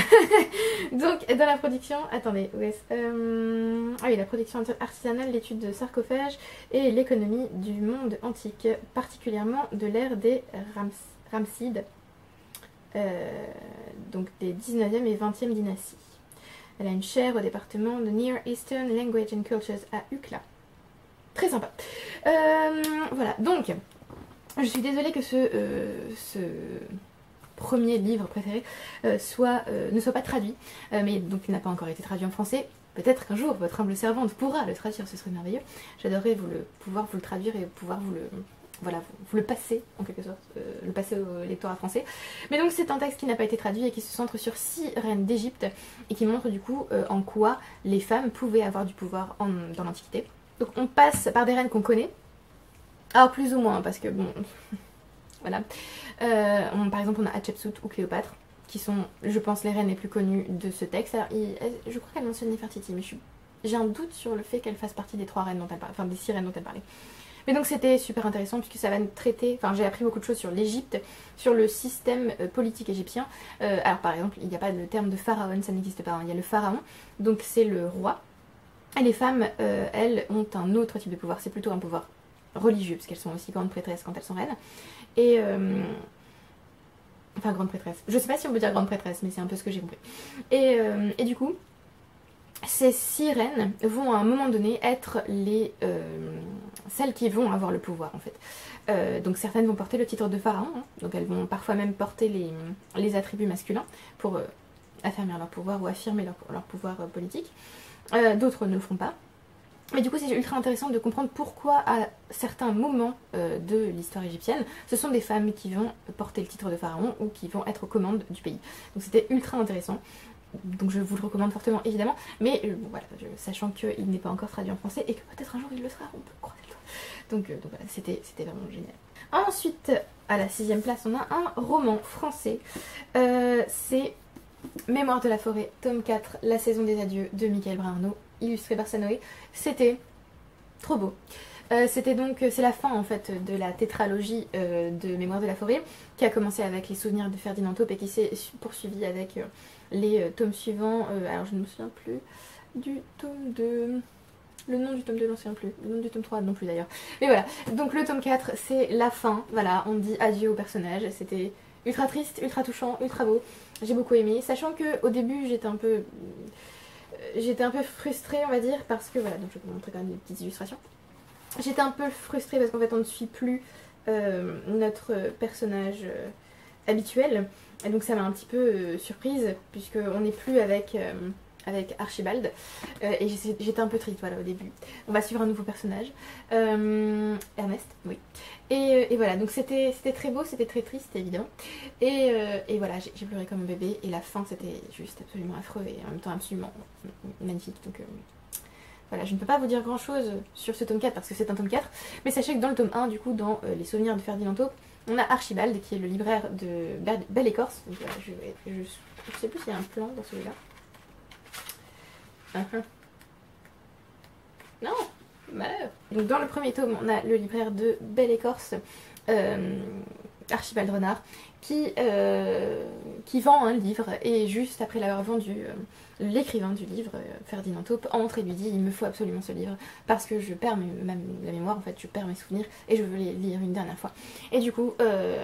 Donc dans la production, attendez, où est-ce ah oui, la production artisanale, l'étude de sarcophages et l'économie du monde antique, particulièrement de l'ère des Ramessides, donc des 19e et 20e dynasties. Elle a une chaire au département de Near Eastern Language and Cultures à UCLA. Très sympa. Voilà, donc je suis désolée que ce premier livre préféré ne soit pas traduit, mais donc il n'a pas encore été traduit en français. Peut-être qu'un jour votre humble servante pourra le traduire, ce serait merveilleux. J'adorerais pouvoir vous le traduire et pouvoir vous le passer en quelque sorte, le passer au lectorat français. Mais donc c'est un texte qui n'a pas été traduit et qui se centre sur 6 reines d'Égypte et qui montre du coup en quoi les femmes pouvaient avoir du pouvoir dans l'Antiquité. Donc on passe par des reines qu'on connaît, alors plus ou moins parce que bon... Voilà. Par exemple, on a Hatshepsut ou Cléopâtre, qui sont, je pense, les reines les plus connues de ce texte. Alors, je crois qu'elle mentionne Néfertiti, mais j'ai un doute sur le fait qu'elle fasse partie des 3 reines dont elle parlait, enfin des 6 reines dont elle parlait. Mais donc c'était super intéressant puisque ça va nous traiter, enfin j'ai appris beaucoup de choses sur l'Égypte, sur le système politique égyptien. Alors par exemple, il n'y a pas le terme de pharaon, ça n'existe pas, hein. Il y a le pharaon, donc c'est le roi. Et les femmes, elles, ont un autre type de pouvoir, c'est plutôt un pouvoir religieux, parce qu'elles sont aussi grandes prêtresses quand elles sont reines. Et enfin grande prêtresse, je sais pas si on peut dire grande prêtresse, mais c'est un peu ce que j'ai compris. Et du coup, ces 6 reines vont à un moment donné être celles qui vont avoir le pouvoir en fait. Donc certaines vont porter le titre de pharaon, hein, donc elles vont parfois même porter les attributs masculins pour affermir leur pouvoir ou affirmer leur pouvoir politique. D'autres ne le feront pas. Mais du coup c'est ultra intéressant de comprendre pourquoi à certains moments de l'histoire égyptienne, ce sont des femmes qui vont porter le titre de pharaon ou qui vont être aux commandes du pays. Donc c'était ultra intéressant. Donc je vous le recommande fortement évidemment. Mais bon, voilà, sachant qu'il n'est pas encore traduit en français et que peut-être un jour il le sera, on peut croiser le doigt. Donc voilà, c'était vraiment génial. Ensuite, à la 6e place, on a un roman français. C'est Mémoire de la forêt, tome 4, La saison des adieux de Michael Brun-Arnaud, illustré par Sanoé. C'était trop beau. C'était donc, c'est la fin en fait de la tétralogie de Mémoire de la forêt, qui a commencé avec les souvenirs de Ferdinand Taupe et qui s'est poursuivi avec les tomes suivants. Alors je ne me souviens plus du tome 2... Le nom du tome 2, je n'en souviens plus. Le nom du tome 3 non plus d'ailleurs. Mais voilà, donc le tome 4, c'est la fin. Voilà, on dit adieu au personnage. C'était ultra triste, ultra touchant, ultra beau. J'ai beaucoup aimé, sachant que au début j'étais un peu frustrée, on va dire, parce que voilà, donc je vais vous montrer quand même des petites illustrations. J'étais un peu frustrée parce qu'en fait on ne suit plus notre personnage habituel. Et donc ça m'a un petit peu surprise, puisqu'on n'est plus avec Archibald. Et j'étais un peu triste voilà, au début. On va suivre un nouveau personnage. Ernest, oui. Et voilà, donc c'était très beau, c'était très triste évidemment. Et voilà, j'ai pleuré comme un bébé. Et la fin c'était juste absolument affreux et en même temps absolument magnifique. Donc voilà, je ne peux pas vous dire grand chose sur ce tome 4 parce que c'est un tome 4. Mais sachez que dans le tome 1, du coup, dans les souvenirs de Ferdinand Taupe, on a Archibald qui est le libraire de Belle Écorce. Donc voilà, je sais plus s'il y a un plan dans celui-là. Non, malheur. Donc dans le premier tome, on a le libraire de Belle Écorce, Archibald Renard, qui vend un livre et juste après l'avoir vendu, l'écrivain du livre, Ferdinand Taupe, entre et lui dit il me faut absolument ce livre parce que je perds la mémoire, en fait je perds mes souvenirs et je veux les lire une dernière fois. Et du coup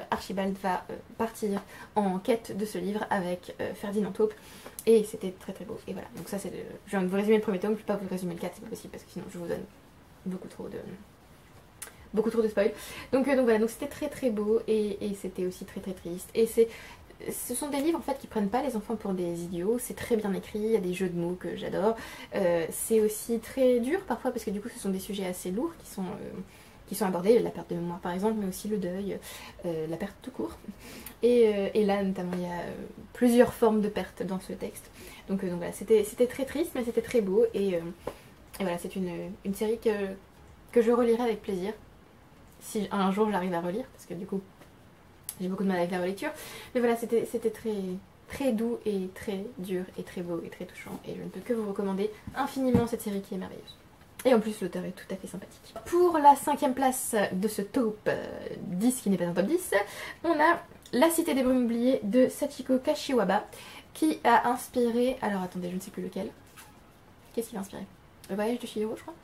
Archibald va partir en quête de ce livre avec Ferdinand Taupe. Et c'était très très beau. Et voilà, donc ça c'est je viens de vous résumer le premier tome, je ne peux pas vous résumer le 4, c'est pas possible parce que sinon je vous donne beaucoup trop de spoil. Donc voilà, donc c'était très très beau et c'était aussi très très triste. Et ce sont des livres en fait qui prennent pas les enfants pour des idiots, c'est très bien écrit, il y a des jeux de mots que j'adore. C'est aussi très dur parfois parce que du coup ce sont des sujets assez lourds qui sont abordés, la perte de mémoire par exemple, mais aussi le deuil, la perte tout court. Et là notamment il y a plusieurs formes de perte dans ce texte. Donc voilà, c'était très triste mais c'était très beau et voilà, c'est une série que je relirai avec plaisir. Si un jour j'arrive à relire, parce que du coup j'ai beaucoup de mal avec la relecture. Mais voilà, c'était très, très doux et très dur et très beau et très touchant. Et je ne peux que vous recommander infiniment cette série qui est merveilleuse. Et en plus l'auteur est tout à fait sympathique. Pour la 5e place de ce top 10 qui n'est pas un top 10, on a La Cité des Brumes oubliées de Sachiko Kashiwaba qui a inspiré... Alors attendez, je ne sais plus lequel. Qu'est-ce qu'il a inspiré? Le Voyage de Chihiro, je crois.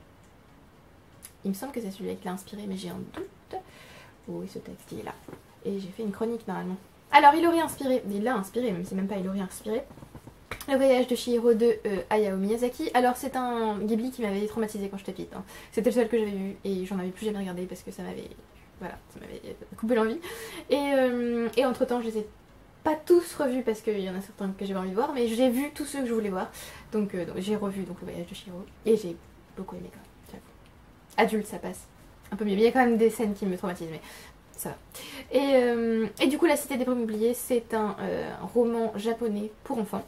Il me semble que c'est celui-là qui l'a inspiré, mais j'ai un doute. Oui, ce texte, il est là. Et j'ai fait une chronique normalement. Alors, il aurait inspiré, il l'a inspiré, même si même pas il aurait inspiré, Le Voyage de Chihiro de Hayao Miyazaki. Alors, c'est un Ghibli qui m'avait traumatisé quand j'étais petite. Hein. C'était le seul que j'avais vu et j'en avais plus jamais regardé parce que ça m'avait... Voilà, ça m'avait coupé l'envie. Et entre temps, je les ai pas tous revus parce qu'il y en a certains que j'avais envie de voir, mais j'ai vu tous ceux que je voulais voir. Donc j'ai revu donc, Le Voyage de Chihiro et j'ai beaucoup aimé quand même. Adulte, ça passe un peu mieux. Il y a quand même des scènes qui me traumatisent, mais ça va. Et du coup, La Cité des Brumes oubliées, c'est un roman japonais pour enfants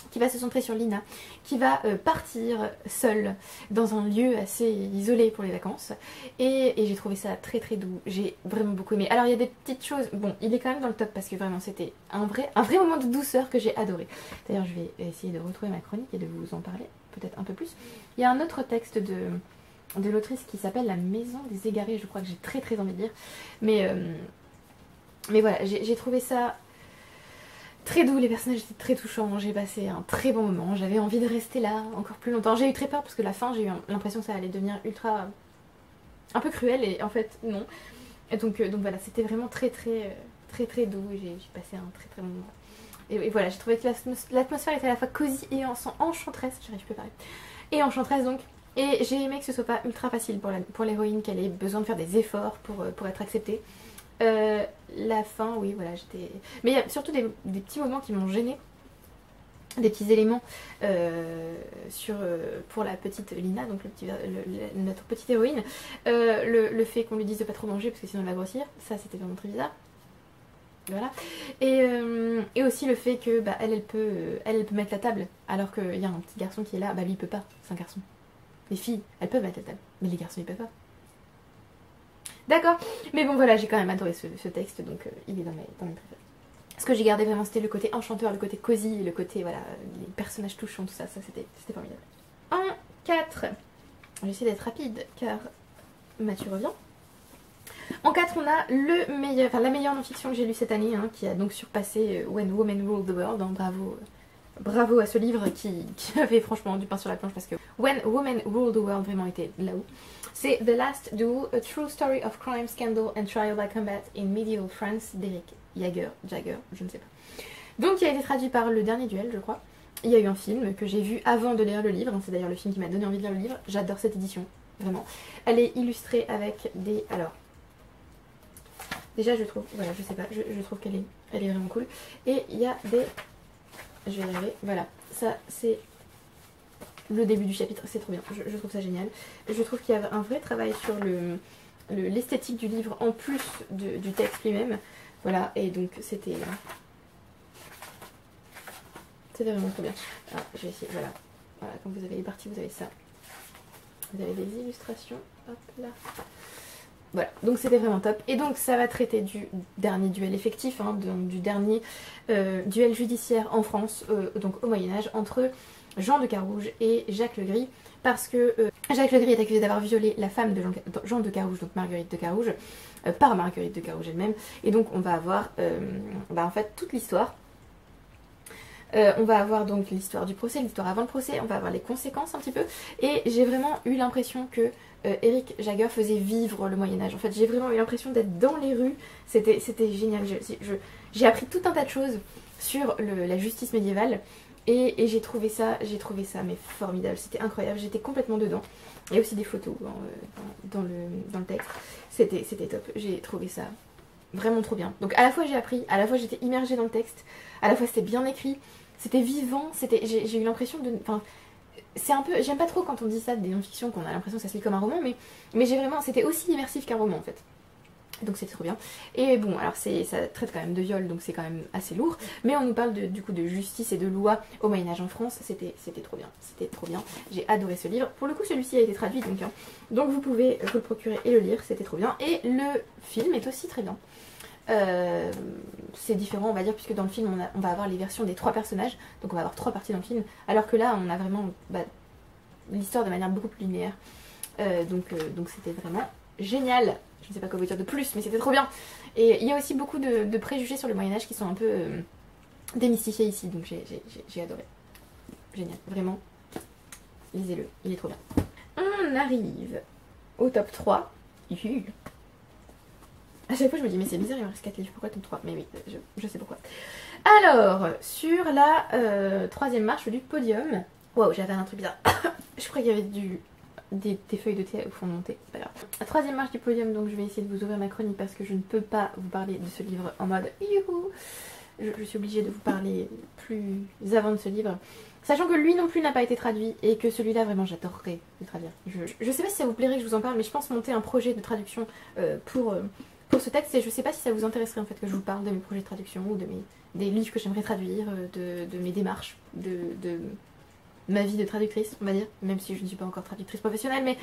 qui va se centrer sur Lina, qui va partir seule dans un lieu assez isolé pour les vacances. Et j'ai trouvé ça très très doux, j'ai vraiment beaucoup aimé. Alors il y a des petites choses, bon il est quand même dans le top parce que vraiment c'était un vrai moment de douceur que j'ai adoré. D'ailleurs je vais essayer de retrouver ma chronique et de vous en parler peut-être un peu plus. Il y a un autre texte de l'autrice qui s'appelle La Maison des Égarés, je crois que j'ai très très envie de lire. Mais voilà, j'ai trouvé ça... très doux, les personnages étaient très touchants, j'ai passé un très bon moment, j'avais envie de rester là encore plus longtemps. J'ai eu très peur parce que la fin, j'ai eu l'impression que ça allait devenir ultra... un peu cruel et en fait non. Et donc voilà, c'était vraiment très très doux et j'ai passé un très très bon moment. Et voilà, j'ai trouvé que l'atmosphère était à la fois cosy et enchanteresse, j'arrive plus à parler. Et enchanteresse donc. Et j'ai aimé que ce soit pas ultra facile pour l'héroïne, qu'elle ait besoin de faire des efforts pour être acceptée. La fin, oui, voilà, j'étais... Mais il y a surtout des petits moments qui m'ont gênée. Des petits éléments pour la petite Lina, donc notre petite héroïne. Le fait qu'on lui dise de pas trop manger parce que sinon elle va grossir, ça c'était vraiment très bizarre. Voilà. Et aussi le fait que bah, elle peut mettre la table alors qu'il y a un petit garçon qui est là, bah lui il peut pas, c'est un garçon. Les filles, elles peuvent mettre la table, mais les garçons ils peuvent pas. D'accord, mais bon voilà, j'ai quand même adoré ce texte, donc il est dans mes préférés. Ce que j'ai gardé vraiment, c'était le côté enchanteur, le côté cosy, le côté, voilà, les personnages touchants, tout ça, c'était formidable. En 4, je vais essayer d'être rapide car Mathieu revient. En 4, on a la meilleure non-fiction que j'ai lue cette année, hein, qui a donc surpassé When Women Rule the World. Hein, bravo à ce livre qui avait franchement du pain sur la planche parce que When Women Rule the World vraiment était là-haut. C'est The Last Duel, A True Story of Crime, Scandal and Trial by Combat in Medieval France d'Eric Jagger, je ne sais pas. Donc il a été traduit par Le Dernier Duel, je crois. Il y a eu un film que j'ai vu avant de lire le livre, c'est d'ailleurs le film qui m'a donné envie de lire le livre. J'adore cette édition, vraiment. Elle est illustrée avec des... Alors, déjà je trouve, voilà, je sais pas, je trouve qu'elle est vraiment cool. Et il y a des... Je vais y arriver, voilà, ça c'est le début du chapitre, c'est trop bien, je trouve ça génial. Je trouve qu'il y a un vrai travail sur l'esthétique du livre en plus du texte lui-même. Voilà, et donc c'était vraiment trop bien. Alors, je vais essayer, voilà, quand vous avez les parties, vous avez ça. Vous avez des illustrations, hop là. Voilà, donc c'était vraiment top. Et donc ça va traiter du dernier duel effectif, hein, du dernier duel judiciaire en France, donc au Moyen-Âge, entre Jean de Carouge et Jacques le Gris. Parce que Jacques le Gris est accusé d'avoir violé la femme de Jean de Carouge, donc Marguerite de Carouge, par Marguerite de Carouge elle-même. Et donc on va avoir en fait toute l'histoire. On va avoir donc l'histoire du procès, l'histoire avant le procès, on va avoir les conséquences un petit peu. Et j'ai vraiment eu l'impression que Eric Jagger faisait vivre le Moyen-Âge. En fait, j'ai vraiment eu l'impression d'être dans les rues. C'était génial. J'ai appris tout un tas de choses sur la justice médiévale. Et j'ai trouvé ça mais formidable. C'était incroyable. J'étais complètement dedans. Il y a aussi des photos dans le texte. C'était top. J'ai trouvé ça vraiment trop bien. Donc à la fois j'ai appris, à la fois j'étais immergée dans le texte, à la fois c'était bien écrit. C'était vivant, j'ai eu l'impression de... Enfin, c'est un peu... J'aime pas trop quand on dit ça des non-fictions, qu'on a l'impression que ça se lit comme un roman, mais j'ai vraiment... C'était aussi immersif qu'un roman en fait. Donc c'était trop bien. Et bon, alors ça traite quand même de viol, donc c'est quand même assez lourd. Mais on nous parle du coup de justice et de loi au Moyen-Âge en France. C'était trop bien. C'était trop bien. J'ai adoré ce livre. Pour le coup, celui-ci a été traduit, donc vous pouvez vous le procurer et le lire. C'était trop bien. Et le film est aussi très bien. C'est différent on va dire puisque dans le film on va avoir les versions des 3 personnages, donc on va avoir 3 parties dans le film, alors que là on a vraiment l'histoire de manière beaucoup plus linéaire, donc c'était vraiment génial. Je ne sais pas quoi vous dire de plus, mais c'était trop bien. Et il y a aussi beaucoup de préjugés sur le Moyen-Âge qui sont un peu démystifiés ici, donc j'ai adoré. Génial, vraiment, lisez-le, il est trop bien. On arrive au top 3. À chaque fois je me dis mais c'est bizarre, il me reste 4 livres, pourquoi top 3? Mais oui, je sais pourquoi. Alors, sur la 3e marche du podium. Waouh, j'avais un truc bizarre. Je crois qu'il y avait des feuilles de thé au fond de mon thé, c'est pas grave. La 3e marche du podium, donc je vais essayer de vous ouvrir ma chronique parce que je ne peux pas vous parler de ce livre en mode youhou. Je suis obligée de vous parler plus avant de ce livre. Sachant que lui non plus n'a pas été traduit et que celui-là vraiment j'adorerais le traduire. Je sais pas si ça vous plairait que je vous en parle, mais je pense monter un projet de traduction pour ce texte, et je sais pas si ça vous intéresserait en fait que je vous parle de mes projets de traduction ou des livres que j'aimerais traduire, de mes démarches, de ma vie de traductrice, on va dire, même si je ne suis pas encore traductrice professionnelle, mais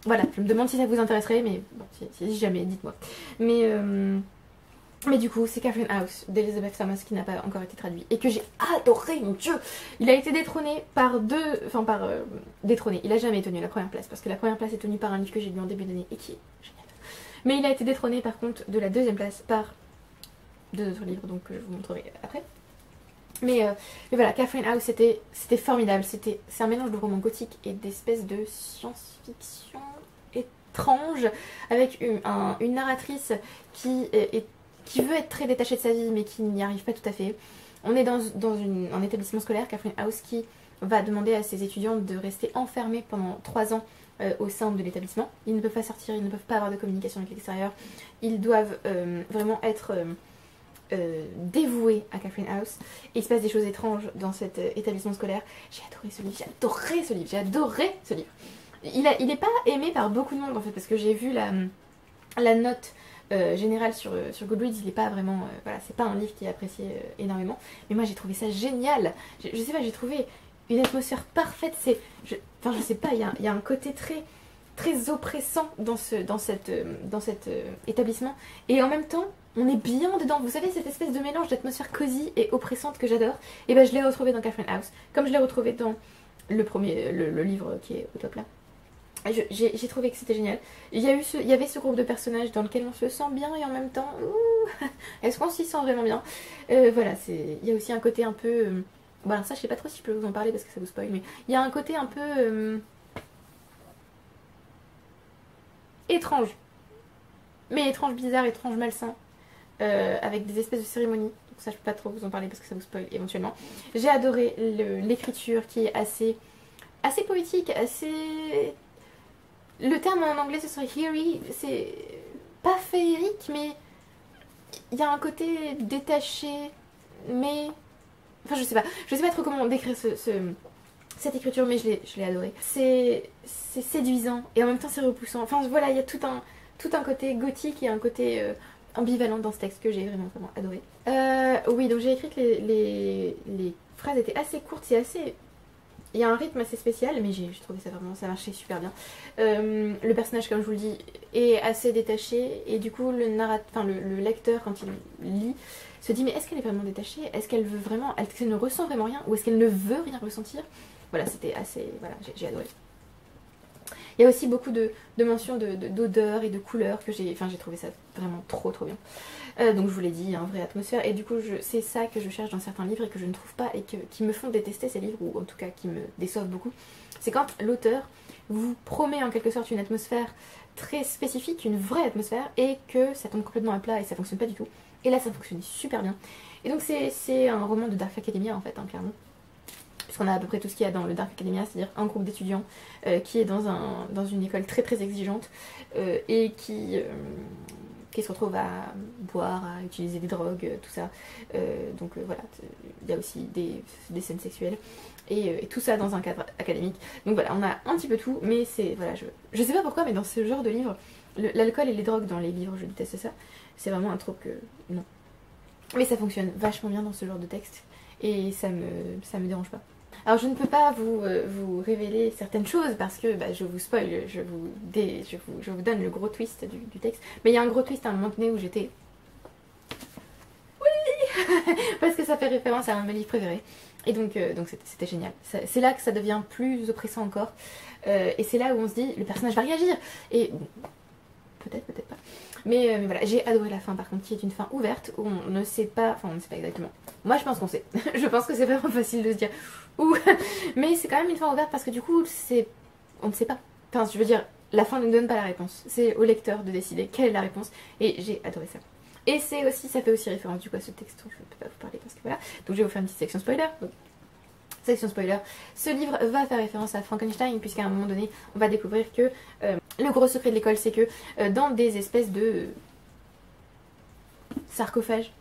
voilà, je me demande si ça vous intéresserait, mais bon, si jamais, dites-moi. Mais du coup, c'est Catherine House d'Elizabeth Thomas qui n'a pas encore été traduit et que j'ai adoré, mon dieu. Il a été détrôné par détrôné, il a jamais tenu la première place parce que la première place est tenue par un livre que j'ai lu en début d'année et qui est génial. Mais il a été détrôné par contre de la 2e place par 2 autres livres, donc je vous montrerai après. Mais voilà, Catherine House, c'était formidable. C'est un mélange de roman gothique et d'espèces de science-fiction étrange, avec une narratrice qui veut être très détachée de sa vie, mais qui n'y arrive pas tout à fait. On est dans un établissement scolaire, Catherine House, qui va demander à ses étudiants de rester enfermés pendant 3 ans au sein de l'établissement. Ils ne peuvent pas sortir, ils ne peuvent pas avoir de communication avec l'extérieur. Ils doivent vraiment être dévoués à Catherine House. Et il se passe des choses étranges dans cet établissement scolaire. J'ai adoré ce livre, j'ai adoré ce livre. Il n'est pas aimé par beaucoup de monde en fait, parce que j'ai vu la note générale sur Goodreads. Il n'est pas vraiment... voilà, c'est pas un livre qui est apprécié énormément. Mais moi j'ai trouvé ça génial. Je sais pas, j'ai trouvé une atmosphère parfaite. Enfin je sais pas, il y a un côté très oppressant dans cet établissement. Et en même temps, on est bien dedans. Vous savez, cette espèce de mélange d'atmosphère cosy et oppressante que j'adore. Et ben je l'ai retrouvé dans Catherine House, comme je l'ai retrouvé dans le premier, le livre qui est au top là. J'ai trouvé que c'était génial. Il y avait ce groupe de personnages dans lequel on se sent bien et en même temps, est-ce qu'on s'y sent vraiment bien? Voilà, il y a aussi un côté un peu... bon alors ça je sais pas trop si je peux vous en parler parce que ça vous spoil, mais il y a un côté un peu... étrange. Mais étrange, bizarre, étrange, malsain. Avec des espèces de cérémonies. Donc ça je peux pas trop vous en parler parce que ça vous spoil éventuellement. J'ai adoré l'écriture qui est assez poétique, assez... Le terme en anglais ce serait eerie, c'est pas féerique mais il y a un côté détaché, mais... Enfin je sais pas trop comment décrire cette écriture, mais je l'ai adoré. C'est séduisant et en même temps c'est repoussant. Enfin voilà, il y a tout un côté gothique et un côté ambivalent dans ce texte que j'ai vraiment adoré. Oui, donc j'ai écrit que les phrases étaient assez courtes, c'est assez... Il y a un rythme assez spécial, mais j'ai trouvé ça vraiment, ça marchait super bien. Le personnage, comme je vous le dis, est assez détaché, et du coup le lecteur, quand il lit, se dit mais est-ce qu'elle est vraiment détachée? Est-ce qu'elle veut vraiment, est-ce qu'elle ne ressent vraiment rien? Ou est-ce qu'elle ne veut rien ressentir? Voilà, c'était assez, voilà, j'ai adoré. Il y a aussi beaucoup de mentions d'odeurs et de couleurs que j'ai trouvé ça vraiment trop bien. Donc je vous l'ai dit, vraie atmosphère, et du coup c'est ça que je cherche dans certains livres et que je ne trouve pas et qui me font détester ces livres, ou en tout cas qui me déçoivent beaucoup. C'est quand l'auteur vous promet en quelque sorte une atmosphère très spécifique, une vraie atmosphère, et que ça tombe complètement à plat et ça fonctionne pas du tout. Et là ça fonctionnait super bien. Et donc c'est un roman de Dark Academia en fait, clairement. Puisqu'on a à peu près tout ce qu'il y a dans le Dark Academia, c'est-à-dire un groupe d'étudiants qui est dans une école très exigeante et qui se retrouve à boire, à utiliser des drogues, tout ça. Donc voilà, il y a aussi des scènes sexuelles. Et tout ça dans un cadre académique. Donc voilà, on a un petit peu tout, mais c'est... Voilà, je sais pas pourquoi, mais dans ce genre de livre, l'alcool et les drogues dans les livres, je déteste ça. C'est vraiment un trope que... non. Mais ça fonctionne vachement bien dans ce genre de texte. Et ça me dérange pas. Alors je ne peux pas vous révéler certaines choses parce que je vous spoil, je vous donne le gros twist du texte. Mais il y a un gros twist à un moment donné où j'étais... Oui parce que ça fait référence à un de mes livres préférés. Et donc c'était génial. C'est là que ça devient plus oppressant encore. Et c'est là où on se dit, le personnage va réagir. Et peut-être pas. Mais voilà, j'ai adoré la fin par contre, qui est une fin ouverte, où on ne sait pas, enfin on ne sait pas exactement. Moi je pense qu'on sait. Je pense que c'est vraiment facile de se dire ouh. Mais c'est quand même une fin ouverte parce que du coup, on ne sait pas. Enfin, je veux dire, la fin ne donne pas la réponse. C'est au lecteur de décider quelle est la réponse. Et j'ai adoré ça. Et c'est aussi, ça fait aussi référence du coup à ce texte dont je ne peux pas vous parler parce que voilà. Donc je vais vous faire une petite section spoiler. Donc, section spoiler. Ce livre va faire référence à Frankenstein puisqu'à un moment donné, on va découvrir que le gros secret de l'école, c'est que dans des espèces de sarcophages,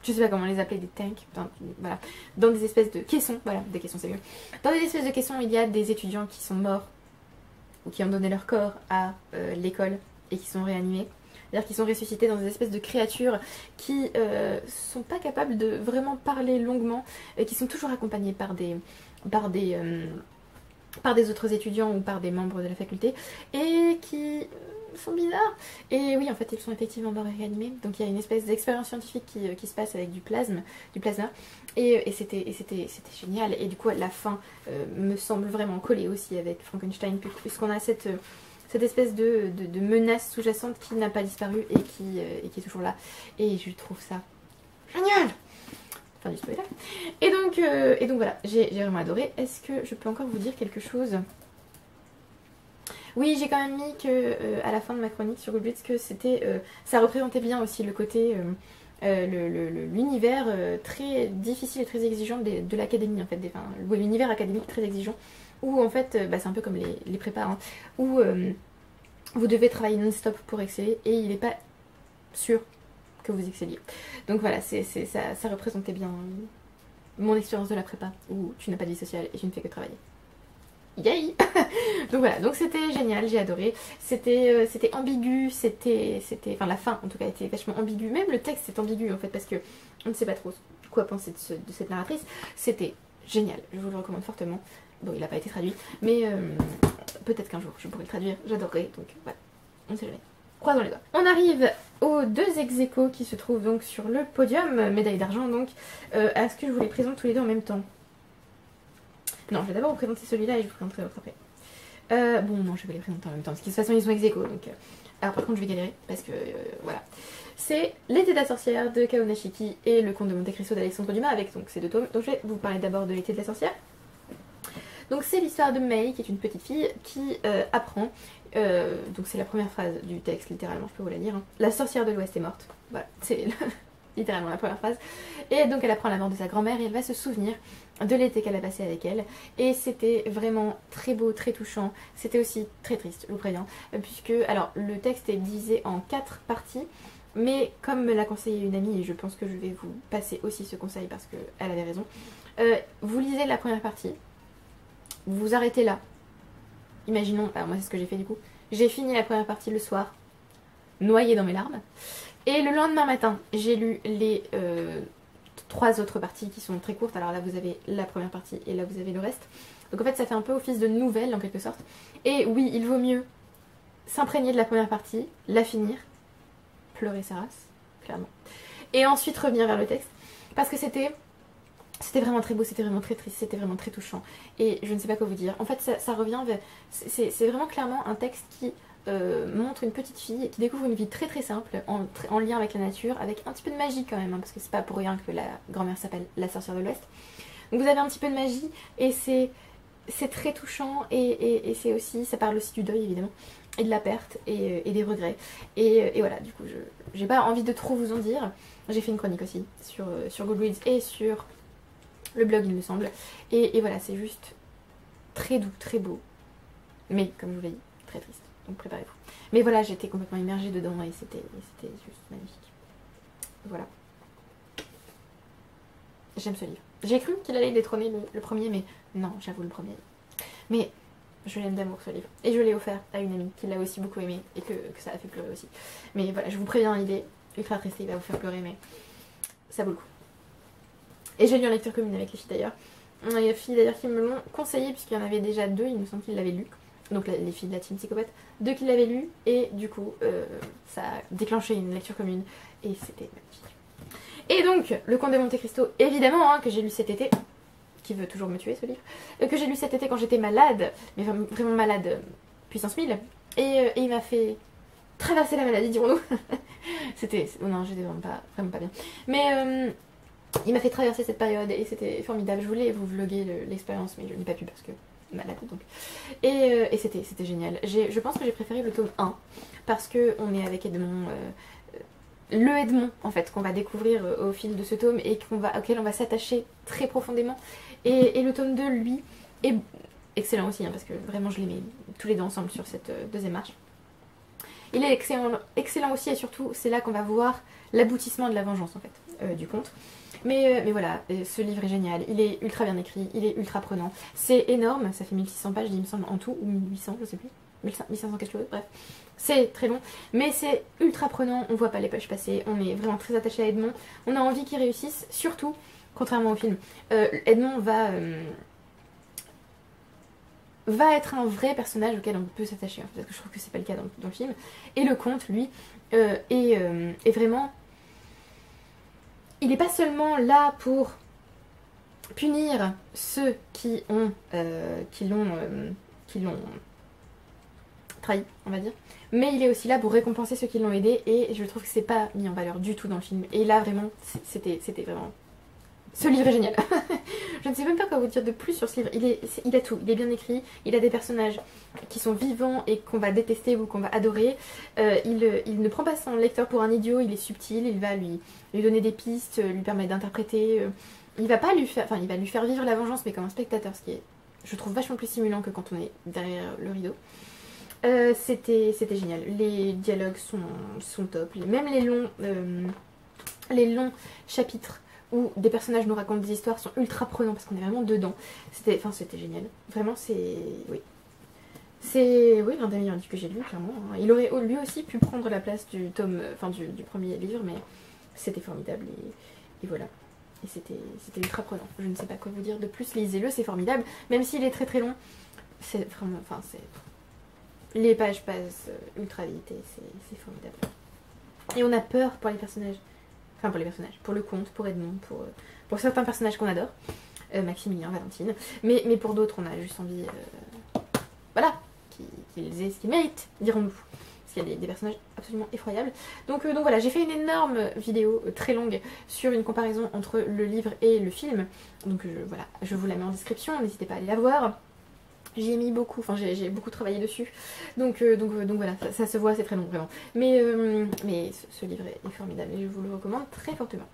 je sais pas comment les appeler, des tanks, enfin, voilà, dans des espèces de caissons, voilà, des caissons c'est mieux. Dans des espèces de caissons, il y a des étudiants qui sont morts ou qui ont donné leur corps à l'école et qui sont réanimés. C'est-à-dire qu'ils sont ressuscités dans des espèces de créatures qui sont pas capables de vraiment parler longuement, et qui sont toujours accompagnés par des autres étudiants ou par des membres de la faculté, et qui sont bizarres. Et oui, en fait, ils sont effectivement morts et réanimés. Donc il y a une espèce d'expérience scientifique qui se passe avec du plasma. Et c'était génial. Et du coup, la fin me semble vraiment coller aussi avec Frankenstein, puisqu'on a cette espèce de menace sous-jacente qui n'a pas disparu et qui est toujours là. Et je trouve ça génial. Fin du spoiler. Et donc voilà, j'ai vraiment adoré. Est-ce que je peux encore vous dire quelque chose? Oui, j'ai quand même mis que à la fin de ma chronique sur Goodreads que ça représentait bien aussi le côté l'univers très difficile et très exigeant de l'académie en fait, l'univers académique très exigeant où en fait c'est un peu comme les prépas hein, où vous devez travailler non-stop pour exceller et il n'est pas sûr que vous excelliez. Donc voilà, ça représentait bien mon expérience de la prépa où tu n'as pas de vie sociale et tu ne fais que travailler. Yay. Donc voilà, donc c'était génial, j'ai adoré. C'était ambigu, enfin la fin en tout cas était vachement ambiguë. Même le texte est ambigu en fait parce que on ne sait pas trop quoi penser de cette narratrice. C'était génial, je vous le recommande fortement. Bon, il n'a pas été traduit, mais peut-être qu'un jour je pourrai le traduire, j'adorerais, donc voilà, on ne sait jamais. croisons les doigts. On arrive aux deux ex-aequo qui se trouvent donc sur le podium, médaille d'argent donc. Est-ce que je vous les présente tous les deux en même temps? Non, je vais d'abord vous présenter celui-là et je vous présenterai l'autre après. Bon, non, je vais les présenter en même temps, parce que de toute façon, ils sont ex-aequo, donc... Alors par contre, je vais galérer, parce que, voilà. C'est L'été de la sorcière de Kao Nashiki et Le Comte de Monte Cristo d'Alexandre Dumas, avec donc ces deux tomes. Donc je vais vous parler d'abord de L'été de la sorcière. Donc c'est l'histoire de Mei, qui est une petite fille, qui apprend, donc c'est la première phrase du texte, littéralement, je peux vous la lire. Hein. La sorcière de l'Ouest est morte. Voilà, c'est littéralement la première phrase. Et donc elle apprend la mort de sa grand-mère et elle va se souvenir de l'été qu'elle a passé avec elle. Et c'était vraiment très beau, très touchant. C'était aussi très triste, je vous préviens. Puisque, alors, le texte est divisé en 4 parties. Mais comme me l'a conseillé une amie, et je pense que je vais vous passer aussi ce conseil parce qu'elle avait raison. Vous lisez la première partie. Vous vous arrêtez là. Imaginons, alors moi c'est ce que j'ai fait du coup. J'ai fini la première partie le soir, noyée dans mes larmes. Et le lendemain matin, j'ai lu les 3 autres parties qui sont très courtes. Alors là vous avez la première partie et là vous avez le reste. Donc en fait ça fait un peu office de nouvelle en quelque sorte. Et oui, il vaut mieux s'imprégner de la première partie, la finir, pleurer sa race, clairement. Et ensuite revenir vers le texte. Parce que c'était vraiment très beau, c'était vraiment très triste, c'était vraiment très touchant. Et je ne sais pas quoi vous dire. En fait ça revient vers... C'est vraiment clairement un texte qui... montre une petite fille qui découvre une vie très très simple en lien avec la nature, avec un petit peu de magie quand même, hein, parce que c'est pas pour rien que la grand-mère s'appelle la sorcière de l'Ouest. Donc vous avez un petit peu de magie et c'est très touchant et c'est aussi, ça parle aussi du deuil évidemment, et de la perte et des regrets. Et voilà, du coup j'ai pas envie de trop vous en dire. J'ai fait une chronique aussi sur Goodreads et sur le blog il me semble. Et voilà, c'est juste très doux, très beau, mais comme je vous l'ai dit, très triste. Donc préparez-vous. Mais voilà, j'étais complètement immergée dedans et c'était juste magnifique. Voilà. J'aime ce livre. J'ai cru qu'il allait détrôner le premier, mais non, j'avoue le premier. Mais je l'aime d'amour ce livre. Et je l'ai offert à une amie qui l'a aussi beaucoup aimé et que ça a fait pleurer aussi. Mais voilà, je vous préviens, il est ultra triste, il va vous faire pleurer, mais ça vaut le coup. Et j'ai lu en lecture commune avec les filles d'ailleurs. Il y a des filles d'ailleurs qui me l'ont conseillé puisqu'il y en avait déjà 2, il me semble qu'ils l'avaient lu. Donc les filles de la team psychopathe, 2 qui l'avaient lu et du coup ça a déclenché une lecture commune et c'était magnifique. Et donc Le Comte de Monte Cristo, évidemment, hein, que j'ai lu cet été, qui veut toujours me tuer ce livre, que j'ai lu cet été quand j'étais malade, mais vraiment malade, puissance 1000, et il m'a fait traverser la maladie, dirons-nous. Oh non, j'étais vraiment pas bien. Mais il m'a fait traverser cette période et c'était formidable. Je voulais vous vlogger l'expérience, mais je n'ai pas pu parce que malade donc. Et c'était génial. Je pense que j'ai préféré le tome 1 parce que on est avec Edmond, le Edmond en fait qu'on va découvrir au fil de ce tome et auquel on va s'attacher très profondément. Et le tome 2 lui est excellent aussi, hein, parce que vraiment je les mets tous les deux ensemble sur cette deuxième marche. Il est excellent aussi et surtout c'est là qu'on va voir l'aboutissement de la vengeance en fait du conte. Mais voilà, ce livre est génial, il est ultra bien écrit, il est ultra prenant. C'est énorme, ça fait 1600 pages, il me semble, en tout, ou 1800, je sais plus. 1500 quelque chose, bref. C'est très long, mais c'est ultra prenant, on voit pas les pages passer, on est vraiment très attaché à Edmond. On a envie qu'il réussisse, surtout, contrairement au film. Edmond va être un vrai personnage auquel on peut s'attacher, parce que je trouve que c'est pas le cas dans le film. Et le conte, lui, est vraiment... Il n'est pas seulement là pour punir ceux qui l'ont trahi, on va dire, mais il est aussi là pour récompenser ceux qui l'ont aidé et je trouve que c'est pas mis en valeur du tout dans le film. Et là vraiment, c'était vraiment... Ce livre est génial. Je ne sais même pas quoi vous dire de plus sur ce livre. Il a tout, il est bien écrit, il a des personnages qui sont vivants et qu'on va détester ou qu'on va adorer. Il ne prend pas son lecteur pour un idiot, il est subtil, il va lui donner des pistes, lui permettre d'interpréter. Il va pas lui faire, enfin il va lui faire vivre la vengeance mais comme un spectateur, ce qui est, je trouve, vachement plus stimulant que quand on est derrière le rideau. C'était génial, les dialogues sont top, même les longs chapitres où des personnages nous racontent des histoires sont ultra prenants parce qu'on est vraiment dedans. C'était génial. Vraiment, oui. C'est l'un des meilleurs livres que j'ai lu, clairement. Hein. Il aurait lui aussi pu prendre la place du premier livre, mais c'était formidable et voilà. Et c'était ultra prenant. Je ne sais pas quoi vous dire de plus. Lisez-le, c'est formidable. Même s'il est très très long, c'est vraiment, Les pages passent ultra vite et c'est formidable. Et on a peur pour les personnages. Enfin, pour les personnages. Pour le comte, pour Edmond, pour certains personnages qu'on adore. Maximilien, Valentine. Mais pour d'autres, on a juste envie... voilà, qu'ils aient ce qu'ils méritent, dirons-nous. Parce qu'il y a des personnages absolument effroyables. Donc voilà, j'ai fait une énorme vidéo très longue sur une comparaison entre le livre et le film. Donc voilà, je vous la mets en description, n'hésitez pas à aller la voir. J'y ai mis beaucoup, enfin j'ai beaucoup travaillé dessus. Donc voilà, ça se voit, c'est très long vraiment. Mais ce livre est formidable et je vous le recommande très fortement.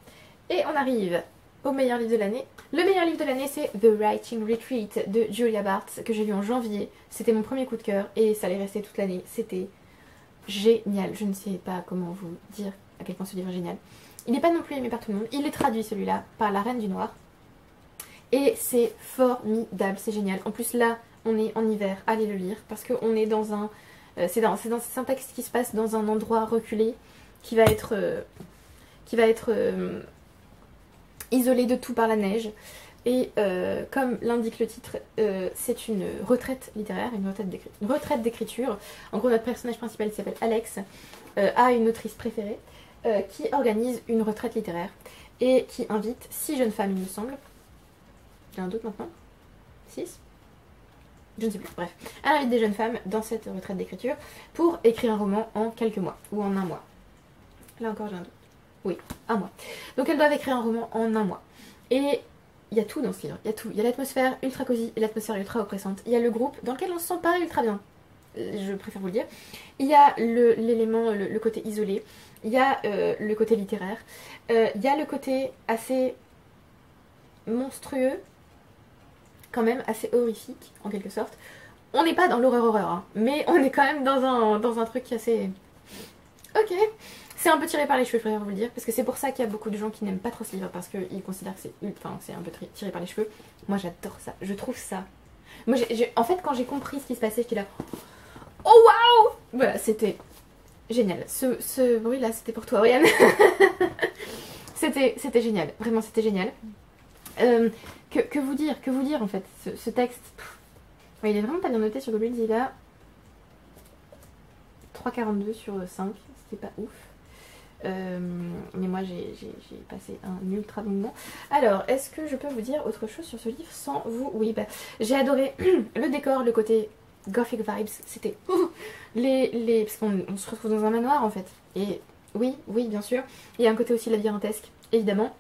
Et on arrive au meilleur livre de l'année. Le meilleur livre de l'année, c'est The Writing Retreat de Julia Bartz, que j'ai lu en janvier. C'était mon premier coup de cœur et ça allait rester toute l'année. C'était génial. Je ne sais pas comment vous dire à quel point ce livre est génial. Il n'est pas non plus aimé par tout le monde. Il est traduit celui-là par La Reine du Noir. Et c'est formidable, c'est génial. En plus là, on est en hiver, allez le lire. Parce qu'on est dans un... c'est un texte qui se passe dans un endroit reculé qui va être isolé de tout par la neige. Et comme l'indique le titre, c'est une retraite littéraire, une retraite d'écriture. En gros, notre personnage principal qui s'appelle Alex a une autrice préférée qui organise une retraite littéraire et qui invite 6 jeunes femmes, il me semble. J'ai un doute maintenant. 6 ? Je ne sais plus, bref. Elle invite des jeunes femmes dans cette retraite d'écriture pour écrire un roman en quelques mois, ou en un mois. Là encore j'ai un doute. Oui, un mois. Donc elles doivent écrire un roman en un mois. Et il y a tout dans ce livre, il y a tout. Il y a l'atmosphère ultra cosy et l'atmosphère ultra oppressante. Il y a le groupe dans lequel on se sent pas ultra bien. Je préfère vous le dire. Il y a l'élément, le côté isolé. Il y a le côté littéraire. Il y a le côté assez monstrueux, quand même assez horrifique en quelque sorte. On n'est pas dans l'horreur, hein, mais on est quand même dans un truc qui est assez... Ok. C'est un peu tiré par les cheveux, je préfère vous le dire, parce que c'est pour ça qu'il y a beaucoup de gens qui n'aiment pas trop ce livre, parce qu'ils considèrent que c'est un peu tiré par les cheveux. Moi j'adore ça, je trouve ça. Moi, en fait, quand j'ai compris ce qui se passait, j'étais là... Oh waouh! Voilà, c'était génial. Ce bruit là, c'était pour toi, Oriane. C'était génial, vraiment c'était génial. Que vous dire en fait, ce texte. Ouais, il est vraiment pas bien noté sur Goodreads, il a 3,42 sur 5, c'était pas ouf. Mais moi j'ai passé un ultra bon moment. Alors, est-ce que je peux vous dire autre chose sur ce livre sans vous? Oui, bah, j'ai adoré le décor, le côté gothic vibes, c'était parce qu'on se retrouve dans un manoir en fait. Et oui, bien sûr, il y a un côté aussi labyrinthesque, évidemment.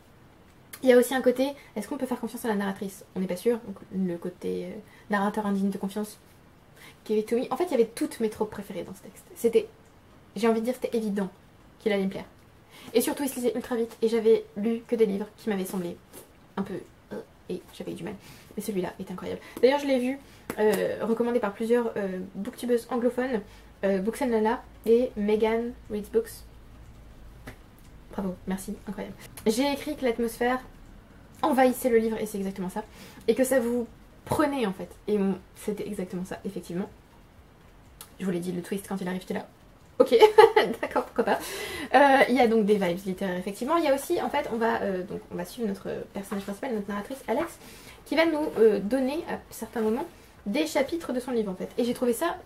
Il y a aussi un côté, est-ce qu'on peut faire confiance à la narratrice? On n'est pas sûr, donc le côté narrateur indigne de confiance. Give it to me. En fait, il y avait toutes mes tropes préférées dans ce texte. C'était, j'ai envie de dire, c'était évident qu'il allait me plaire. Et surtout, il se lisait ultra vite et j'avais lu que des livres qui m'avaient semblé un peu... et j'avais eu du mal. Mais celui-là est incroyable. D'ailleurs, je l'ai vu recommandé par plusieurs booktubeuses anglophones, Books and Lala et Megan Reads Books. Bravo, merci, incroyable. J'ai écrit que l'atmosphère envahissait le livre et c'est exactement ça. Et que ça vous prenait en fait. Et c'était exactement ça, effectivement. Je vous l'ai dit, le twist quand il arrive, j'étais là. Ok, d'accord, pourquoi pas. Il y a donc des vibes littéraires, effectivement. Il y a aussi, en fait, on va suivre notre personnage principal, notre narratrice, Alex, qui va nous donner, à certains moments, des chapitres de son livre, en fait. Et j'ai trouvé ça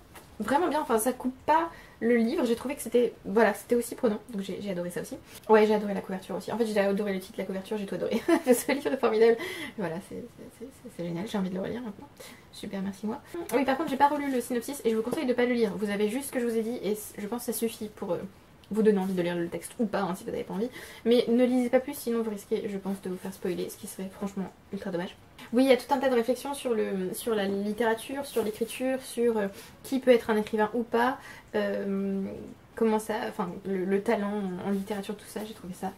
vraiment bien. Enfin, ça coupe pas le livre. J'ai trouvé que c'était, voilà, c'était aussi prenant. Donc j'ai adoré ça aussi. Ouais, j'ai adoré la couverture aussi. En fait, j'ai adoré le titre, la couverture, j'ai tout adoré. Ce livre est formidable. Voilà, c'est génial. J'ai envie de le relire maintenant. Super, merci moi. Oui, par contre, j'ai pas relu le synopsis et je vous conseille de pas le lire. Vous avez juste ce que je vous ai dit et je pense que ça suffit pour vous donner envie de lire le texte ou pas, hein, si vous n'avez pas envie. Mais ne lisez pas plus, sinon vous risquez, je pense, de vous faire spoiler, ce qui serait franchement ultra dommage. Oui, il y a tout un tas de réflexions sur la littérature, sur l'écriture, sur qui peut être un écrivain ou pas, comment ça, enfin le talent en littérature, tout ça, j'ai trouvé ça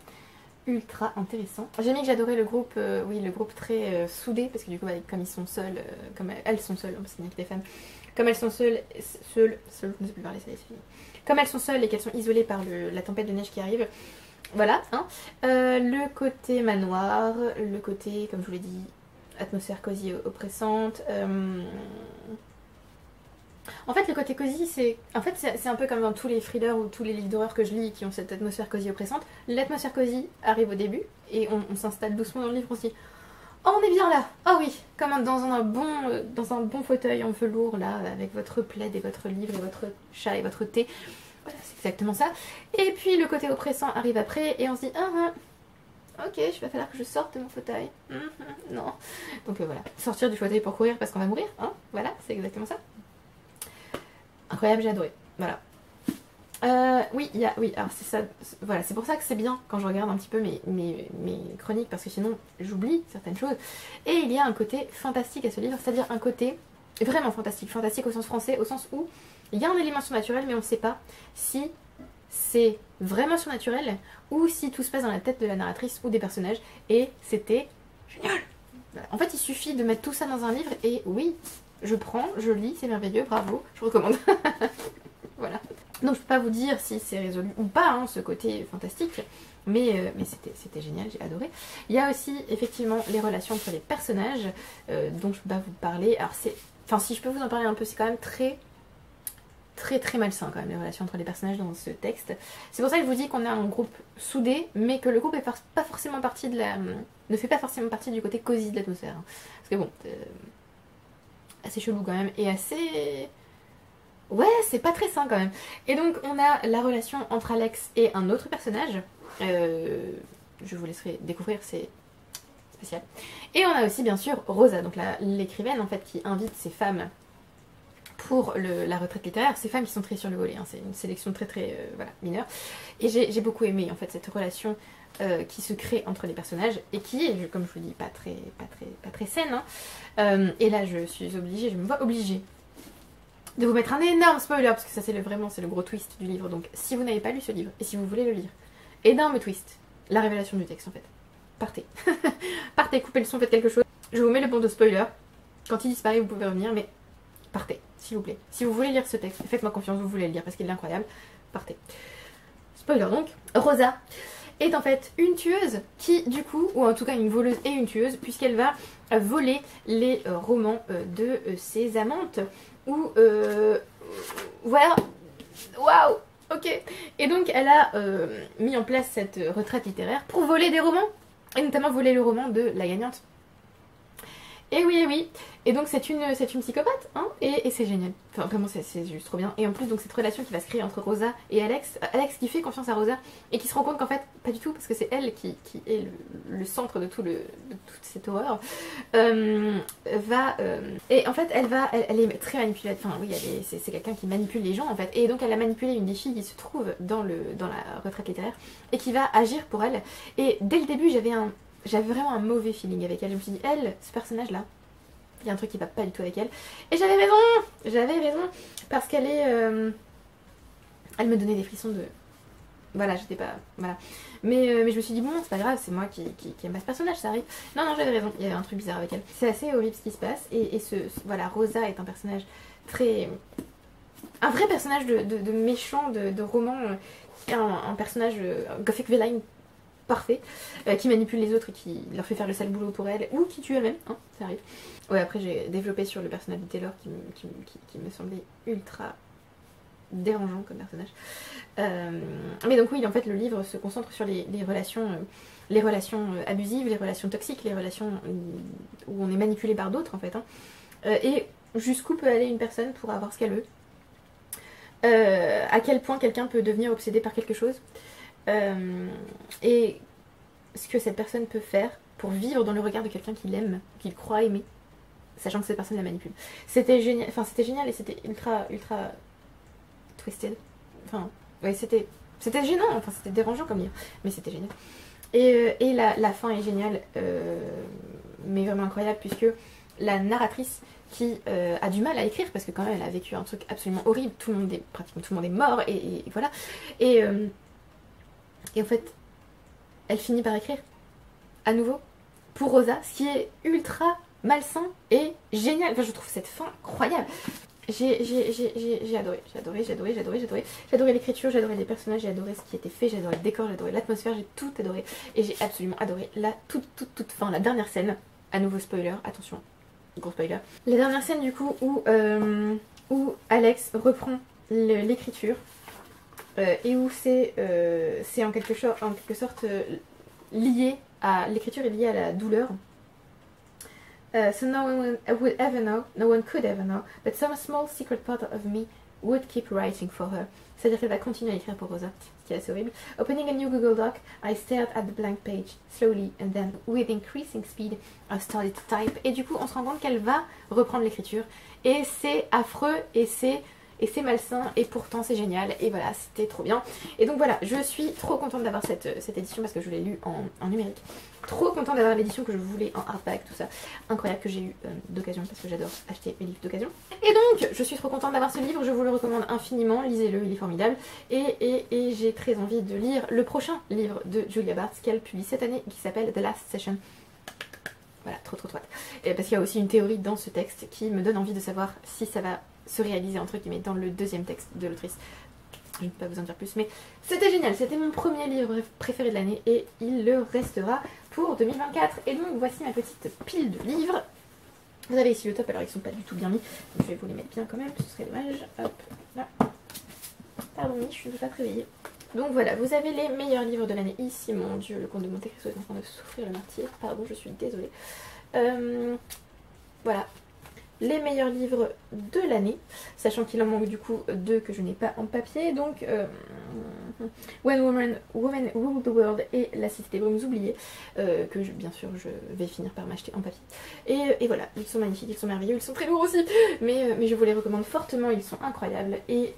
ultra intéressant. J'ai mis que j'adorais le groupe, oui, le groupe très soudé, parce que du coup, bah, comme ils sont seuls, comme elles sont seules, parce qu'il n'y a que des femmes, comme elles sont seules, je ne sais plus parler, ça y est, c'est fini. Comme elles sont seules et qu'elles sont isolées par la tempête de neige qui arrive, voilà, hein. Le côté manoir, le côté, comme je vous l'ai dit, atmosphère cosy oppressante. En fait, le côté cosy, c'est un peu comme dans tous les thrillers ou tous les livres d'horreur que je lis qui ont cette atmosphère cosy oppressante. L'atmosphère cosy arrive au début et on s'installe doucement dans le livre aussi. Oh, on est bien là. Oh oui, comme dans un bon fauteuil en velours là, avec votre plaid et votre livre et votre chat et votre thé. Voilà, c'est exactement ça. Et puis le côté oppressant arrive après et on se dit ok, il va falloir que je sorte de mon fauteuil. Non. Donc voilà, sortir du fauteuil pour courir parce qu'on va mourir, hein. Voilà, c'est exactement ça. Incroyable, j'ai adoré. Voilà. Oui, alors c'est ça, voilà, c'est pour ça que c'est bien quand je regarde un petit peu mes chroniques, parce que sinon j'oublie certaines choses. Et il y a un côté fantastique à ce livre, c'est-à-dire un côté vraiment fantastique, fantastique au sens français, au sens où il y a un élément surnaturel, mais on ne sait pas si c'est vraiment surnaturel ou si tout se passe dans la tête de la narratrice ou des personnages, et c'était génial. Voilà. En fait, il suffit de mettre tout ça dans un livre, et oui, je prends, je lis, c'est merveilleux, bravo, je recommande. Voilà. Donc je peux pas vous dire si c'est résolu ou pas, hein, ce côté fantastique, mais c'était génial, j'ai adoré. Il y a aussi effectivement les relations entre les personnages, dont je peux pas vous parler. Alors c'est, enfin si je peux vous en parler un peu, c'est quand même très malsain quand même les relations entre les personnages dans ce texte. C'est pour ça que je vous dis qu'on a un groupe soudé, mais que le groupe est pas forcément partie de la, ne fait pas forcément partie du côté cosy de l'atmosphère. Hein. Parce que bon, assez chelou quand même, et assez... Ouais, c'est pas très sain quand même. Et donc on a la relation entre Alex et un autre personnage. Je vous laisserai découvrir, c'est spécial. Et on a aussi bien sûr Rosa, donc l'écrivaine en fait qui invite ces femmes pour la retraite littéraire. Ces femmes qui sont très sur le volet, hein. C'est une sélection très voilà, mineure. Et j'ai beaucoup aimé en fait cette relation qui se crée entre les personnages et qui est, comme je vous dis, pas très saine. Hein. Et là je suis obligée, je me vois obligée de vous mettre un énorme spoiler, parce que ça c'est vraiment le gros twist du livre. Donc si vous n'avez pas lu ce livre, et si vous voulez le lire, énorme twist, la révélation du texte en fait. Partez. Partez, coupez le son, faites quelque chose. Je vous mets le bon de spoiler. Quand il disparaît, vous pouvez revenir, mais partez, s'il vous plaît. Si vous voulez lire ce texte, faites-moi confiance, vous voulez le lire, parce qu'il est incroyable. Partez. Spoiler donc. Rosa est en fait une tueuse qui, du coup, ou en tout cas une voleuse et une tueuse, puisqu'elle va voler les romans de ses amantes. Ou voilà, waouh, ok. Et donc elle a mis en place cette retraite littéraire pour voler des romans, et notamment voler le roman de la gagnante. Et oui, et oui. Et donc c'est une psychopathe, hein, et c'est génial. Enfin vraiment c'est juste trop bien. Et en plus donc cette relation qui va se créer entre Rosa et Alex, Alex qui fait confiance à Rosa et qui se rend compte qu'en fait pas du tout, parce que c'est elle qui est le centre de toute cette horreur, et en fait elle est très manipulative. Enfin oui, c'est quelqu'un qui manipule les gens en fait. Et donc elle a manipulé une des filles qui se trouve dans la retraite littéraire et qui va agir pour elle. Et dès le début j'avais vraiment un mauvais feeling avec elle. Je me suis dit, elle, ce personnage-là, il y a un truc qui va pas du tout avec elle. Et j'avais raison, parce qu'elle est... elle me donnait des frissons de... Voilà, j'étais pas... Voilà. Mais je me suis dit, bon, c'est pas grave, c'est moi qui aime pas ce personnage, ça arrive. Non, j'avais raison, il y avait un truc bizarre avec elle. C'est assez horrible ce qui se passe. Et voilà, Rosa est un personnage très... Un vrai personnage de méchant, de roman. Un personnage Gothic Villain parfait, qui manipule les autres et qui leur fait faire le sale boulot pour elle, ou qui tue elle-même, hein, ça arrive. Ouais, après j'ai développé sur le personnage de Taylor qui me semblait ultra dérangeant comme personnage. Mais donc oui, en fait le livre se concentre sur les relations abusives, les relations toxiques, les relations où on est manipulé par d'autres en fait, hein. Et jusqu'où peut aller une personne pour avoir ce qu'elle veut, à quel point quelqu'un peut devenir obsédé par quelque chose. Et ce que cette personne peut faire pour vivre dans le regard de quelqu'un qu'il aime, qu'il croit aimer, sachant que cette personne la manipule. C'était génial, et c'était ultra twisted. Enfin, ouais, c'était gênant, enfin c'était dérangeant comme livre, mais c'était génial. Et la fin est géniale, mais vraiment incroyable, puisque la narratrice qui a du mal à écrire, parce que quand même elle a vécu un truc absolument horrible, pratiquement tout le monde est mort, et voilà. Et en fait, elle finit par écrire, à nouveau, pour Rosa, ce qui est ultra malsain et génial. Enfin, je trouve cette fin incroyable. J'ai adoré l'écriture, j'ai adoré les personnages, j'ai adoré ce qui était fait, j'ai adoré le décor, j'ai adoré l'atmosphère, j'ai tout adoré. Et j'ai absolument adoré la toute fin, la dernière scène. À nouveau spoiler, attention, gros spoiler. La dernière scène du coup où Alex reprend l'écriture. Et où c'est en quelque sorte lié à... L'écriture est liée à la douleur. So no one would ever know, no one could ever know, but some small secret part of me would keep writing for her. C'est-à-dire qu'elle va continuer à écrire pour Rosa, ce qui est assez horrible. Opening a new Google Doc, I stared at the blank page slowly and then with increasing speed I started to type. Et du coup on se rend compte qu'elle va reprendre l'écriture et c'est affreux et c'est malsain et pourtant c'est génial et voilà, c'était trop bien. Et donc voilà, je suis trop contente d'avoir cette édition parce que je l'ai lue en numérique. Trop contente d'avoir l'édition que je voulais en hardback, tout ça. Incroyable, que j'ai eu d'occasion parce que j'adore acheter mes livres d'occasion. Et donc je suis trop contente d'avoir ce livre, je vous le recommande infiniment, lisez-le, il est formidable. Et j'ai très envie de lire le prochain livre de Julia Bartz qu'elle publie cette année qui s'appelle The Last Session. Voilà, trop hâte. Et parce qu'il y a aussi une théorie dans ce texte qui me donne envie de savoir si ça va se réaliser entre guillemets dans le deuxième texte de l'autrice. Je ne peux pas vous en dire plus, mais c'était génial, c'était mon premier livre préféré de l'année et il le restera pour 2024. Et donc voici ma petite pile de livres. Vous avez ici le top, alors ils sont pas du tout bien mis, donc je vais vous les mettre bien quand même, ce serait dommage. Hop, là. Pardon, je ne veux pas te réveiller. Donc voilà, vous avez les meilleurs livres de l'année ici. Mon dieu, le comte de Monte Cristo est en train de souffrir le martyr. Pardon, je suis désolée. Voilà, les meilleurs livres de l'année, sachant qu'il en manque du coup deux que je n'ai pas en papier. Donc When Women Rule the World et La Cité des Brumes oubliées, que bien sûr je vais finir par m'acheter en papier. Et voilà, ils sont magnifiques, ils sont merveilleux, ils sont très lourds aussi, mais je vous les recommande fortement, ils sont incroyables. Et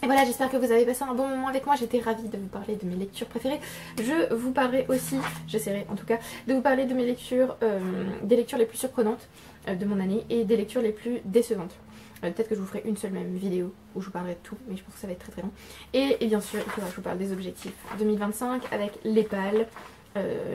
voilà, j'espère que vous avez passé un bon moment avec moi, j'étais ravie de vous parler de mes lectures préférées. Je vous parlerai aussi, j'essaierai en tout cas, de vous parler de mes lectures, des lectures les plus surprenantes de mon année et des lectures les plus décevantes. Peut-être que je vous ferai une seule même vidéo où je vous parlerai de tout, mais je pense que ça va être très long. Et bien sûr, il faudra que je vous parle des objectifs 2025 avec les pales,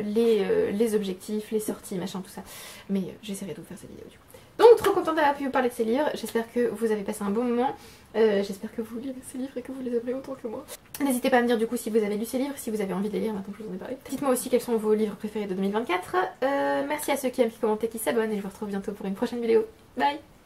les objectifs, les sorties, machin, tout ça. Mais j'essaierai de vous faire cette vidéo du coup. Donc trop contente d'avoir pu vous parler de ces livres, j'espère que vous avez passé un bon moment, j'espère que vous lirez ces livres et que vous les aimerez autant que moi. N'hésitez pas à me dire du coup si vous avez lu ces livres, si vous avez envie de les lire maintenant que je vous en ai parlé. Dites-moi aussi quels sont vos livres préférés de 2024, merci à ceux qui aiment, qui commentent et qui s'abonnent et je vous retrouve bientôt pour une prochaine vidéo. Bye!